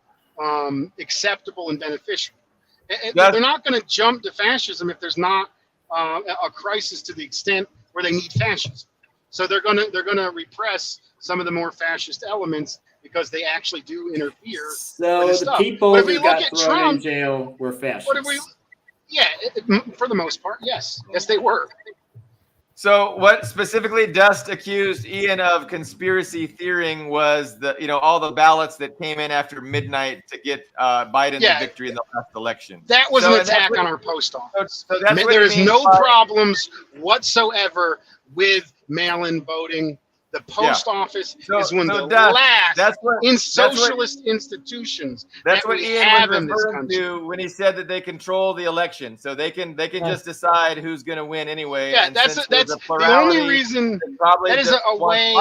[SPEAKER 6] acceptable and beneficial. They're not going to jump to fascism if there's not a crisis to the extent where they need fascism. So they're going to repress some of the more fascist elements because they actually do interfere.
[SPEAKER 5] So
[SPEAKER 6] with
[SPEAKER 5] the people who got thrown in jail were fascists.
[SPEAKER 6] Yeah, for the most part, yes, they were.
[SPEAKER 1] So what specifically Dust accused Ian of conspiracy theorying was all the ballots that came in after midnight to get Biden the victory in the last election.
[SPEAKER 6] That was an attack on our post office.
[SPEAKER 1] So that's what
[SPEAKER 6] there is no problems whatsoever with mail-in voting. The post office is one of the last in socialist institutions.
[SPEAKER 1] That's what Ian was referring to when he said that they control the election, so they can just decide who's going to win anyway.
[SPEAKER 6] Yeah, that's the only reason. That is a way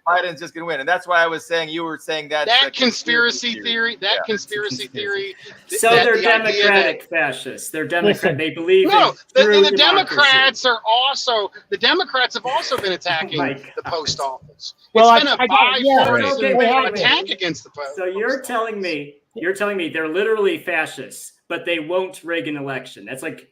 [SPEAKER 1] Biden's just going to win, and that's why I was saying you were saying that
[SPEAKER 6] conspiracy theory. That conspiracy theory.
[SPEAKER 5] So they're democratic fascists. They're Democrat. They believe
[SPEAKER 6] the Democrats are also the Democrats have also been attacking the post office.
[SPEAKER 3] Well,
[SPEAKER 6] it's been a bipartisan attack against the post.
[SPEAKER 5] So you're telling me they're literally fascists, but they won't rig an election. That's like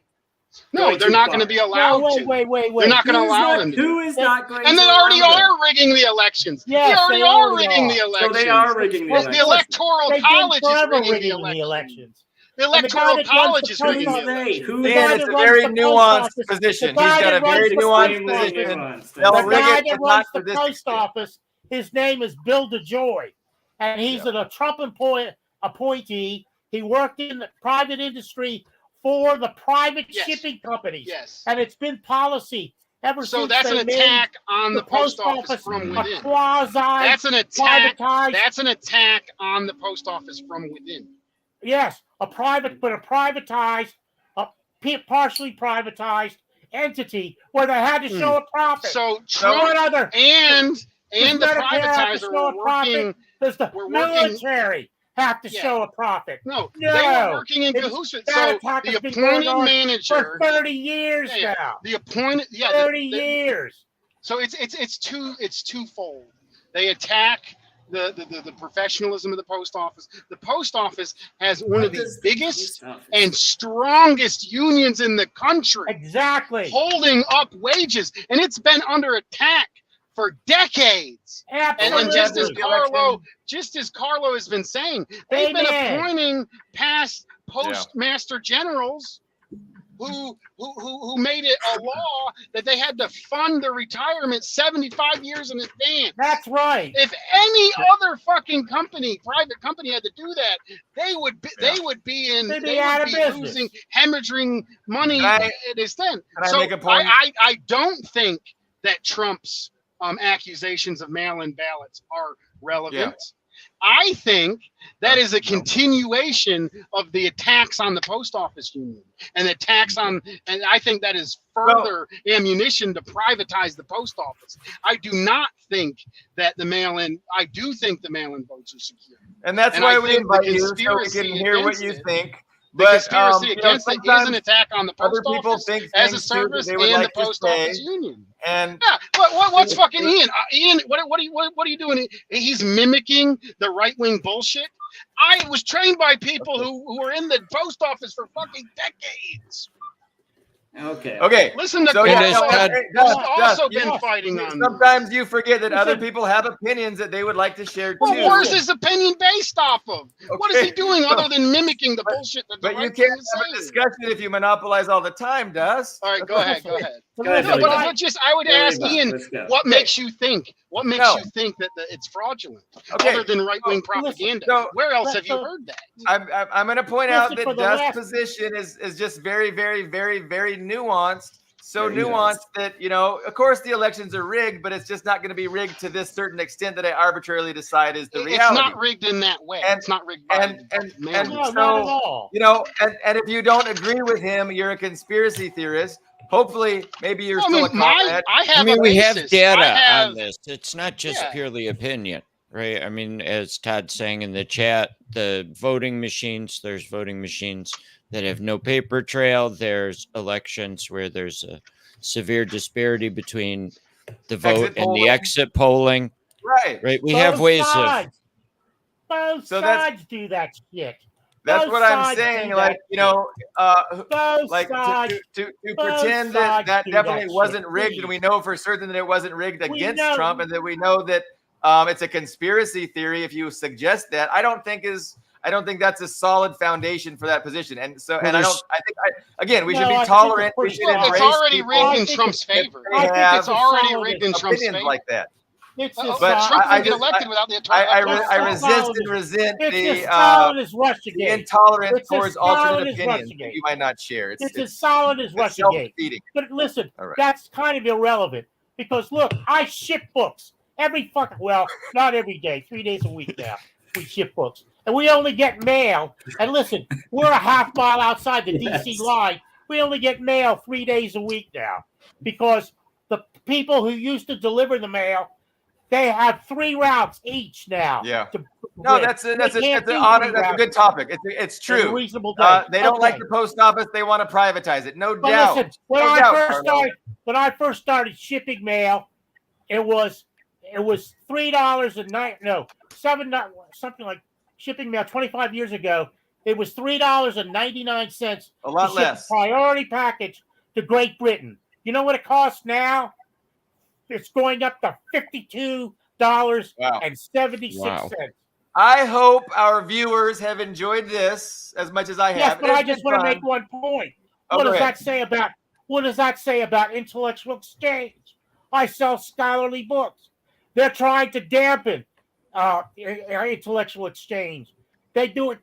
[SPEAKER 6] they're not going to be allowed to.
[SPEAKER 3] Wait.
[SPEAKER 6] They're not going to allow them.
[SPEAKER 5] Who is not going?
[SPEAKER 6] And they already are rigging the elections.
[SPEAKER 3] Yes,
[SPEAKER 6] they already are rigging the elections.
[SPEAKER 5] So they are rigging the elections.
[SPEAKER 6] The Electoral College is rigging the elections. The Electoral College is rigging the elections.
[SPEAKER 1] It's a very nuanced position. He's got a very nuanced position.
[SPEAKER 3] The guy that runs the post office, his name is Bill DeJoy, and he's a Trump appointee. He worked in the private industry for the private shipping companies.
[SPEAKER 6] Yes.
[SPEAKER 3] And it's been policy ever since.
[SPEAKER 6] So that's an attack on the post office from within. That's an attack. That's an attack on the post office from within.
[SPEAKER 3] Yes, a privatized, partially privatized entity where they had to show a profit.
[SPEAKER 6] So Trump and the privatizer were working.
[SPEAKER 3] Does the military have to show a profit?
[SPEAKER 6] No, they were working in cahoots. So the appointed manager
[SPEAKER 3] for 30 years now.
[SPEAKER 6] The appointed
[SPEAKER 3] 30 years.
[SPEAKER 6] So it's twofold. They attack the professionalism of the post office. The post office has one of the biggest and strongest unions in the country.
[SPEAKER 3] Exactly.
[SPEAKER 6] Holding up wages, and it's been under attack for decades.
[SPEAKER 3] Absolutely.
[SPEAKER 6] And just as Carlo has been saying, they've been appointing past postmaster generals who made it a law that they had to fund their retirement 75 years in advance.
[SPEAKER 3] That's right.
[SPEAKER 6] If any other fucking private company had to do that, they would be losing, hemorrhaging money at this then. So
[SPEAKER 1] make a point?
[SPEAKER 6] I don't think that Trump's accusations of mail-in ballots are relevant. Yeah. I think that is a continuation of the attacks on the post office union and and I think that is further ammunition to privatize the post office. I do not think that I do think the mail-in votes are secure.
[SPEAKER 1] And that's why we invite you so we can hear what you think.
[SPEAKER 6] The conspiracy against it is an attack on the post office as a service and the post office union.
[SPEAKER 1] And
[SPEAKER 6] what's fucking Ian? Ian, what are you doing? He's mimicking the right-wing bullshit. I was trained by people who were in the post office for fucking decades.
[SPEAKER 5] Okay.
[SPEAKER 6] Listen to
[SPEAKER 1] Carlo.
[SPEAKER 6] He's also been fighting on.
[SPEAKER 1] Sometimes you forget that other people have opinions that they would like to share too.
[SPEAKER 6] Well, where's his opinion based off of? What is he doing other than mimicking the bullshit that the
[SPEAKER 1] But you can't have a discussion if you monopolize all the time, Dust.
[SPEAKER 6] All right, go ahead. I would ask Ian, what makes you think? What makes you think that it's fraudulent? Other than right-wing propaganda. Where else have you heard that?
[SPEAKER 1] I'm going to point out that Dust's position is just very, very, very, very nuanced. So nuanced that, of course the elections are rigged, but it's just not going to be rigged to this certain extent that I arbitrarily decide is the reality.
[SPEAKER 6] It's not rigged in that way. It's not rigged by
[SPEAKER 3] not at all.
[SPEAKER 1] And if you don't agree with him, you're a conspiracy theorist. Hopefully, maybe you're still a comrade.
[SPEAKER 4] We have data on this. It's not just purely opinion, right? I mean, as Todd's saying in the chat, there's voting machines that have no paper trail. There's elections where there's a severe disparity between the vote and the exit polling. Right. We have ways of.
[SPEAKER 3] Both sides do that shit.
[SPEAKER 1] That's what I'm saying. Like, to pretend that definitely wasn't rigged, and we know for certain that it wasn't rigged against Trump, and that we know that it's a conspiracy theory. If you suggest that, I don't think is I don't think that's a solid foundation for that position. And so,
[SPEAKER 4] Well,
[SPEAKER 1] and I
[SPEAKER 4] there's-
[SPEAKER 1] think again, we should
[SPEAKER 3] No, I
[SPEAKER 1] be
[SPEAKER 3] think
[SPEAKER 1] tolerant.
[SPEAKER 3] it's
[SPEAKER 1] We should
[SPEAKER 3] pretty-
[SPEAKER 6] It's
[SPEAKER 1] embrace
[SPEAKER 6] already
[SPEAKER 1] people
[SPEAKER 6] rigged
[SPEAKER 3] I
[SPEAKER 6] in
[SPEAKER 3] think
[SPEAKER 6] Trump's
[SPEAKER 1] if
[SPEAKER 6] favor.
[SPEAKER 1] they
[SPEAKER 3] I think
[SPEAKER 1] have
[SPEAKER 6] It's already
[SPEAKER 3] solid
[SPEAKER 6] rigged in Trump's
[SPEAKER 1] opinions
[SPEAKER 6] favor.
[SPEAKER 1] like that.
[SPEAKER 3] It's as
[SPEAKER 6] But
[SPEAKER 3] solid.
[SPEAKER 6] Trump
[SPEAKER 1] I
[SPEAKER 6] won't get
[SPEAKER 1] just-
[SPEAKER 6] elected without the
[SPEAKER 1] I
[SPEAKER 3] It's
[SPEAKER 1] resist
[SPEAKER 3] solid
[SPEAKER 1] and
[SPEAKER 3] as-
[SPEAKER 1] resent
[SPEAKER 3] It's
[SPEAKER 1] the
[SPEAKER 3] as solid as
[SPEAKER 1] the
[SPEAKER 3] Russiagate.
[SPEAKER 1] intolerance
[SPEAKER 3] It's as
[SPEAKER 1] towards
[SPEAKER 3] solid
[SPEAKER 1] alternate
[SPEAKER 3] as
[SPEAKER 1] opinions that
[SPEAKER 3] Russiagate.
[SPEAKER 1] you might not share.
[SPEAKER 3] It's as solid as
[SPEAKER 1] it's
[SPEAKER 3] Russiagate.
[SPEAKER 1] self-defeating.
[SPEAKER 3] But listen,
[SPEAKER 1] All right.
[SPEAKER 3] that's kind of irrelevant because look, I ship books every fucking not every day, 3 days a week now. We ship books, and we only get mail. And listen, we're a half mile outside the DC line. We only get mail 3 days a week now because the people who used to deliver the mail, they have 3 routes each now.
[SPEAKER 1] Yeah.
[SPEAKER 3] to
[SPEAKER 1] No,
[SPEAKER 3] print.
[SPEAKER 1] that's a
[SPEAKER 3] They can't do
[SPEAKER 1] honor.
[SPEAKER 3] 3
[SPEAKER 1] That's a
[SPEAKER 3] routes
[SPEAKER 1] good topic. It's
[SPEAKER 3] in a
[SPEAKER 1] true.
[SPEAKER 3] reasonable day.
[SPEAKER 1] They don't like
[SPEAKER 3] Okay.
[SPEAKER 1] the post office. They want to privatize it. No
[SPEAKER 3] But
[SPEAKER 1] doubt.
[SPEAKER 3] listen, when
[SPEAKER 1] No
[SPEAKER 3] I
[SPEAKER 1] doubt,
[SPEAKER 3] first
[SPEAKER 1] Carlo.
[SPEAKER 3] started shipping mail, it was $3 and something like shipping mail 25 years ago. It was $3.99
[SPEAKER 1] A lot
[SPEAKER 3] to ship
[SPEAKER 1] less.
[SPEAKER 3] a priority package to Great Britain. You know what it costs now? It's going up to $52.76.
[SPEAKER 4] Wow.
[SPEAKER 1] I hope our viewers have enjoyed this as much as I have.
[SPEAKER 3] Yes, but I
[SPEAKER 1] It's
[SPEAKER 3] just
[SPEAKER 1] been
[SPEAKER 3] want to
[SPEAKER 1] fun.
[SPEAKER 3] make one point.
[SPEAKER 1] Oh,
[SPEAKER 3] What
[SPEAKER 1] go
[SPEAKER 3] does
[SPEAKER 1] ahead.
[SPEAKER 3] that say about intellectual exchange? I sell scholarly books. They're trying to dampen intellectual exchange. They do it.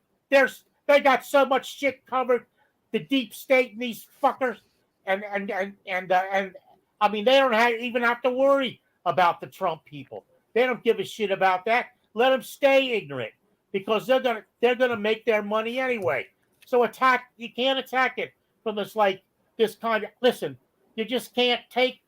[SPEAKER 3] They got so much shit covered. The deep state and these fuckers, and I mean they don't even have to worry about the Trump people. They don't give a shit about that. Let them stay ignorant because they're gonna make their money anyway. So you can't attack it from this kind of. Listen, you just can't take.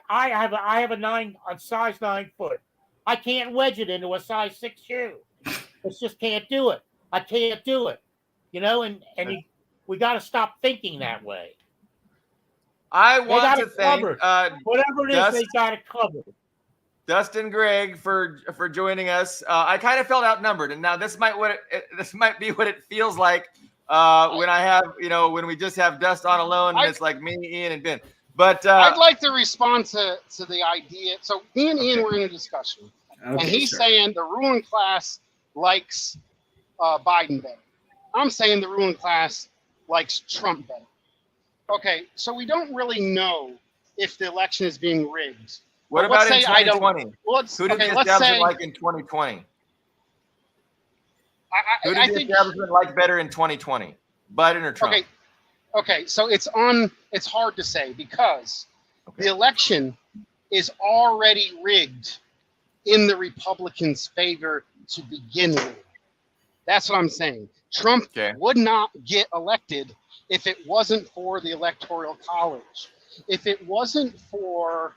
[SPEAKER 3] I have a size 9 foot. I can't wedge it into a size 6 shoe. I just can't do it. I can't do it. We got to stop thinking that way.
[SPEAKER 1] I
[SPEAKER 3] They
[SPEAKER 1] want
[SPEAKER 3] got
[SPEAKER 1] to
[SPEAKER 3] it
[SPEAKER 1] thank
[SPEAKER 3] covered. Whatever it is, they got it covered.
[SPEAKER 1] Dustin Gregg for joining us. I kind of felt outnumbered, and now this might be what it feels like when I have when we just have Dust on alone, and it's like me, Ian, and Ben. But
[SPEAKER 6] I'd like to respond to the idea. So me and Ian were in a discussion, and he's saying the ruling class likes Biden better. I'm saying the ruling class likes Trump better. Okay, so we don't really know if the election is being rigged.
[SPEAKER 1] what
[SPEAKER 6] But
[SPEAKER 1] about
[SPEAKER 6] let's
[SPEAKER 1] in
[SPEAKER 6] say I don't-
[SPEAKER 1] 2020? Who did the establishment like in 2020? Who did
[SPEAKER 6] I
[SPEAKER 1] the
[SPEAKER 6] think
[SPEAKER 1] establishment like better in 2020? Biden or Trump?
[SPEAKER 6] Okay, so it's hard to say because the election is already rigged in the Republicans' favor to begin with. That's what I'm saying. Trump would not get elected if it wasn't for the Electoral College. If it wasn't for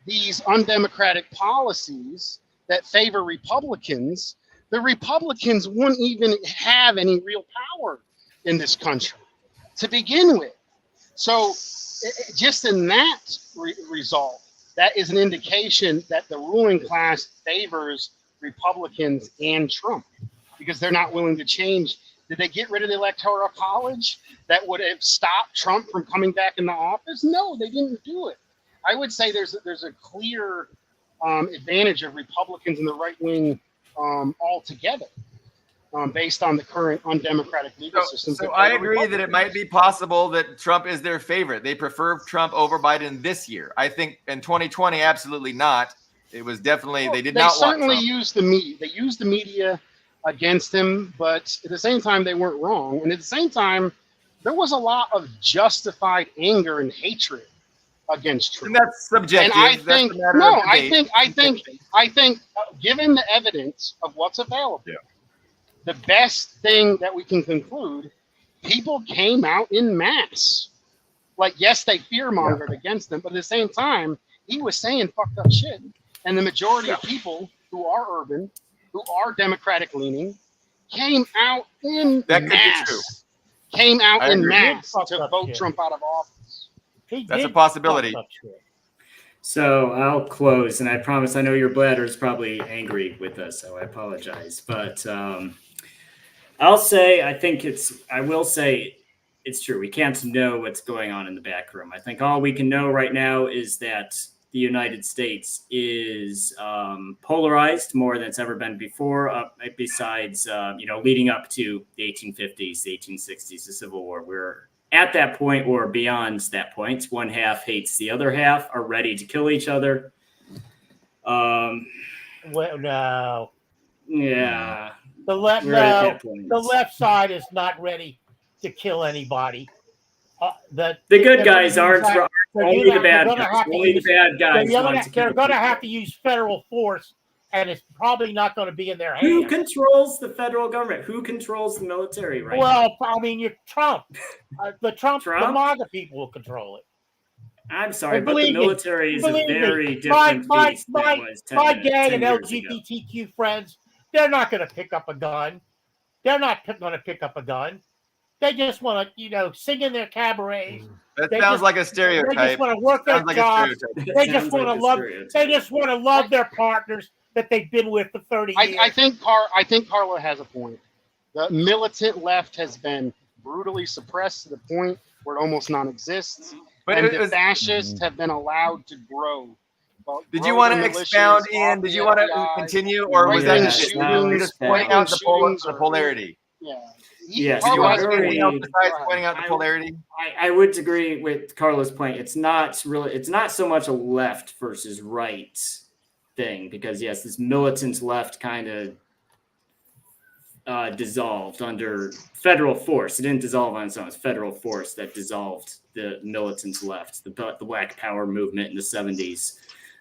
[SPEAKER 6] these undemocratic policies that favor Republicans, the Republicans wouldn't even have any real power in this country to begin with. So just in that result, that is an indication that the ruling class favors Republicans and Trump because they're not willing to change. Did they get rid of the Electoral College that would have stopped Trump from coming back in the office? No, they didn't do it. I would say there's a clear advantage of Republicans in the right wing altogether, based on the current undemocratic legal system.
[SPEAKER 1] So I agree that it might be possible that Trump is their favorite. They prefer Trump over Biden this year. I think in 2020, absolutely not. It was definitely they did not want Trump. They certainly
[SPEAKER 6] used the media. They used the media against him, but at the same time, they weren't wrong. And at the same time, there was a lot of justified anger and hatred against Trump.
[SPEAKER 1] And that's subjective.
[SPEAKER 6] And I think I think given the evidence of what's available, the best thing that we can conclude, people came out in mass. Like, yes, they fear-mongered against him, but at the same time, he was saying fucked up shit. And the majority of people who are urban, who are Democratic-leaning, came out in mass. Came out in mass to vote Trump out of office.
[SPEAKER 1] That's a possibility.
[SPEAKER 5] So I'll close, and I promise I know your bladder is probably angry with us, so I apologize. But I will say it's true. We can't know what's going on in the back room. I think all we can know right now is that the United States is polarized more than it's ever been before. Besides, leading up to the 1850s, the 1860s, the Civil War, we're at that point or beyond that point. One half hates the other half, are ready to kill each other.
[SPEAKER 3] Well, no.
[SPEAKER 5] Yeah.
[SPEAKER 3] The left side is not ready to kill anybody. The
[SPEAKER 5] good guys aren't. Only the bad guys. Only the bad guys.
[SPEAKER 3] They're going to have to use federal force, and it's probably not going to be in their hands.
[SPEAKER 5] Who controls the federal government? Who controls the military right now?
[SPEAKER 3] Well, I mean, you're Trump. The MAGA people will control it.
[SPEAKER 5] I'm sorry, but the military is a very different beast than it was 10
[SPEAKER 3] my gang and
[SPEAKER 5] years
[SPEAKER 3] LGBTQ
[SPEAKER 5] ago.
[SPEAKER 3] friends, they're not going to pick up a gun. They're not going to pick up a gun. They just want to, sing in their cabarets.
[SPEAKER 1] That sounds like a stereotype.
[SPEAKER 3] They just want to work their jobs. They just want to love. They just want to love their partners that they've been with for 30 years.
[SPEAKER 6] I think Carla has a point. The militant left has been brutally suppressed to the point where it almost non-exists. But the fascists have been allowed to grow.
[SPEAKER 1] Did you want to expound, Ian? Did you want to continue, or was that just pointing out the polarity?
[SPEAKER 6] Yeah.
[SPEAKER 5] Yes.
[SPEAKER 1] Do you want to anything else besides pointing out the polarity?
[SPEAKER 5] I would agree with Carla's point. It's not so much a left versus right thing, because yes, this militant left kind of dissolved under federal force. It didn't dissolve on its own. It's federal force that dissolved the militant left, the Black Power movement in the 70s.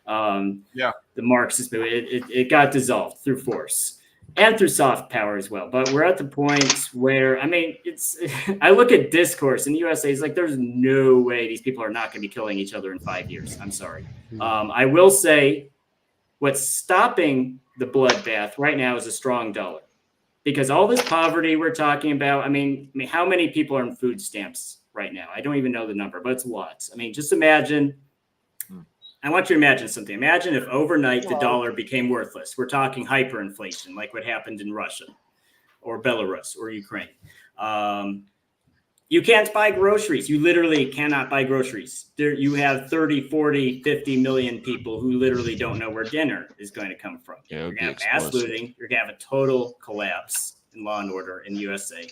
[SPEAKER 5] The Marxist movement, it got dissolved through force and through soft power as well. But we're at the point where, I look at discourse in the USA, it's like there's no way these people are not going to be killing each other in 5 years. I'm sorry. I will say what's stopping the bloodbath right now is a strong dollar. Because all this poverty we're talking about, how many people are on food stamps right now? I don't even know the number, but it's lots. Just imagine. I want you to imagine something. Imagine if overnight the dollar became worthless. We're talking hyperinflation, like what happened in Russia or Belarus or Ukraine. You can't buy groceries. You literally cannot buy groceries. You have 30, 40, 50 million people who literally don't know where dinner is going to come from. You're going to have mass looting. You're going to have a total collapse in law and order in the USA.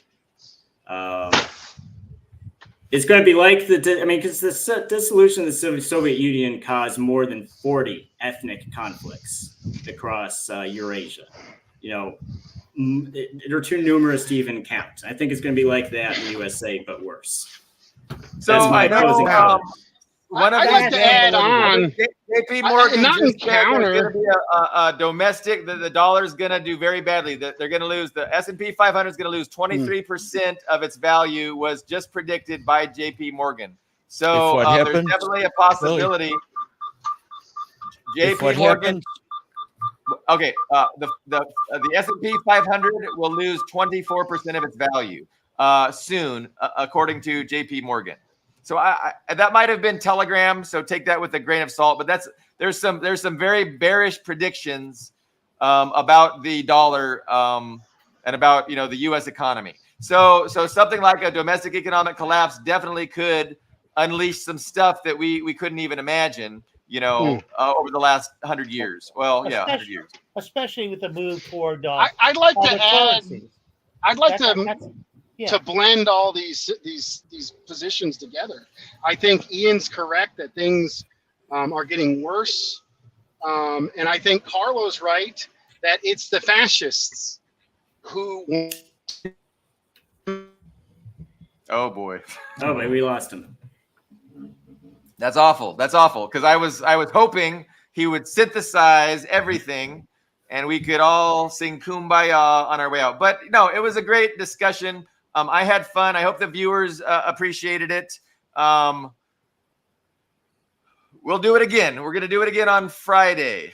[SPEAKER 5] It's going to be like because the dissolution of the Soviet Union caused more than 40 ethnic conflicts across Eurasia. They're too numerous to even count. I think it's going to be like that in the USA, but worse.
[SPEAKER 1] So I know
[SPEAKER 6] I'd like to add on.
[SPEAKER 1] JP Morgan
[SPEAKER 6] not in counter.
[SPEAKER 1] There's going to be a domestic. The dollar's going to do very badly. They're going to lose. The S&P 500 is going to lose 23% of its value. Was just predicted by JP Morgan. So there's definitely a possibility. JP Morgan. Okay, the S&P 500 will lose 24% of its value soon, according to JP Morgan. So that might have been telegram. So take that with a grain of salt. But there's some very bearish predictions about the dollar and about the U.S. economy. So something like a domestic economic collapse definitely could unleash some stuff that we couldn't even imagine. Over the last 100 years. Well, 100 years.
[SPEAKER 3] Especially with the move toward.
[SPEAKER 6] I'd like to add. I'd like to blend all these positions together. I think Ian's correct that things are getting worse, and I think Carlo's right that it's the fascists who.
[SPEAKER 1] Oh boy!
[SPEAKER 5] We lost him.
[SPEAKER 1] That's awful. Because I was hoping he would synthesize everything, and we could all sing "Kumbaya" on our way out. But no, it was a great discussion. I had fun. I hope the viewers appreciated it. We'll do it again. We're gonna do it again on Friday.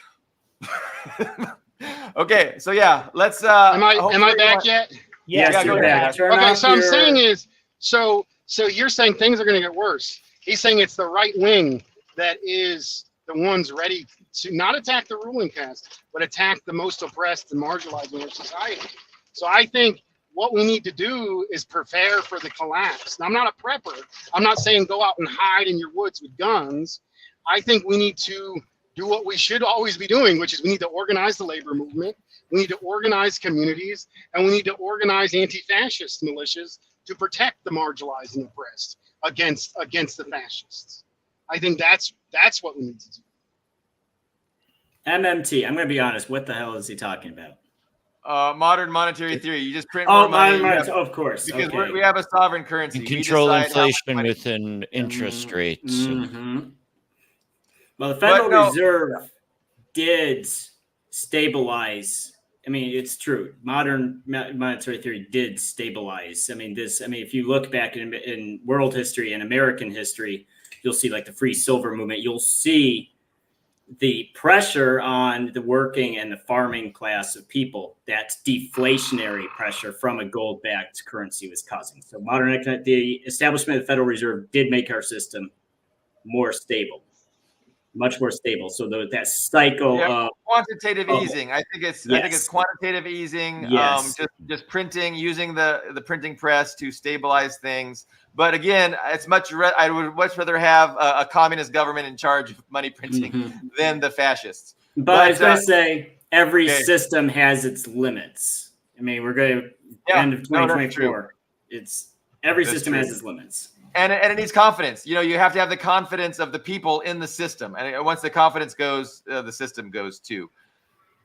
[SPEAKER 1] Okay, so let's.
[SPEAKER 6] Am I back yet?
[SPEAKER 5] Yes,
[SPEAKER 1] go ahead.
[SPEAKER 6] Okay, so I'm saying is so you're saying things are gonna get worse. He's saying it's the right wing that is the ones ready to not attack the ruling class, but attack the most oppressed and marginalized in our society. So I think what we need to do is prepare for the collapse. Now, I'm not a prepper. I'm not saying go out and hide in your woods with guns. I think we need to do what we should always be doing, which is we need to organize the labor movement. We need to organize communities, and we need to organize anti-fascist militias to protect the marginalized and oppressed against the fascists. I think that's what we need to do.
[SPEAKER 5] MMT, I'm going to be honest. What the hell is he talking about?
[SPEAKER 1] Modern monetary theory. You just print more money.
[SPEAKER 5] Of course.
[SPEAKER 1] Because we have a sovereign currency.
[SPEAKER 4] You control inflation within interest rates.
[SPEAKER 5] Mm-hmm. Well, the Federal Reserve did stabilize. I mean, it's true. Modern monetary theory did stabilize. I mean, if you look back in world history and American history, you'll see like the free silver movement. You'll see the pressure on the working and the farming class of people, that deflationary pressure from a gold-backed currency was causing. So the establishment of the Federal Reserve did make our system more stable, much more stable. So that cycle of
[SPEAKER 1] quantitative easing. I think it's quantitative easing.
[SPEAKER 5] Yes.
[SPEAKER 1] Just printing, using the printing press to stabilize things. But again, I would much rather have a communist government in charge of money printing than the fascists.
[SPEAKER 5] But I was going to say every system has its limits. I mean, we're going to end of 2024. Every system has its limits.
[SPEAKER 1] And it needs confidence. You have to have the confidence of the people in the system. And once the confidence goes, the system goes too.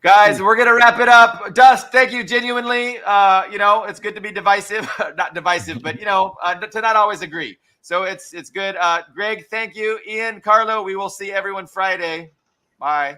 [SPEAKER 1] Guys, we're going to wrap it up. Dust, thank you genuinely. It's good to be divisive. Not divisive, but, to not always agree. So it's good. Greg, thank you. Ian, Carlo, we will see everyone Friday. Bye.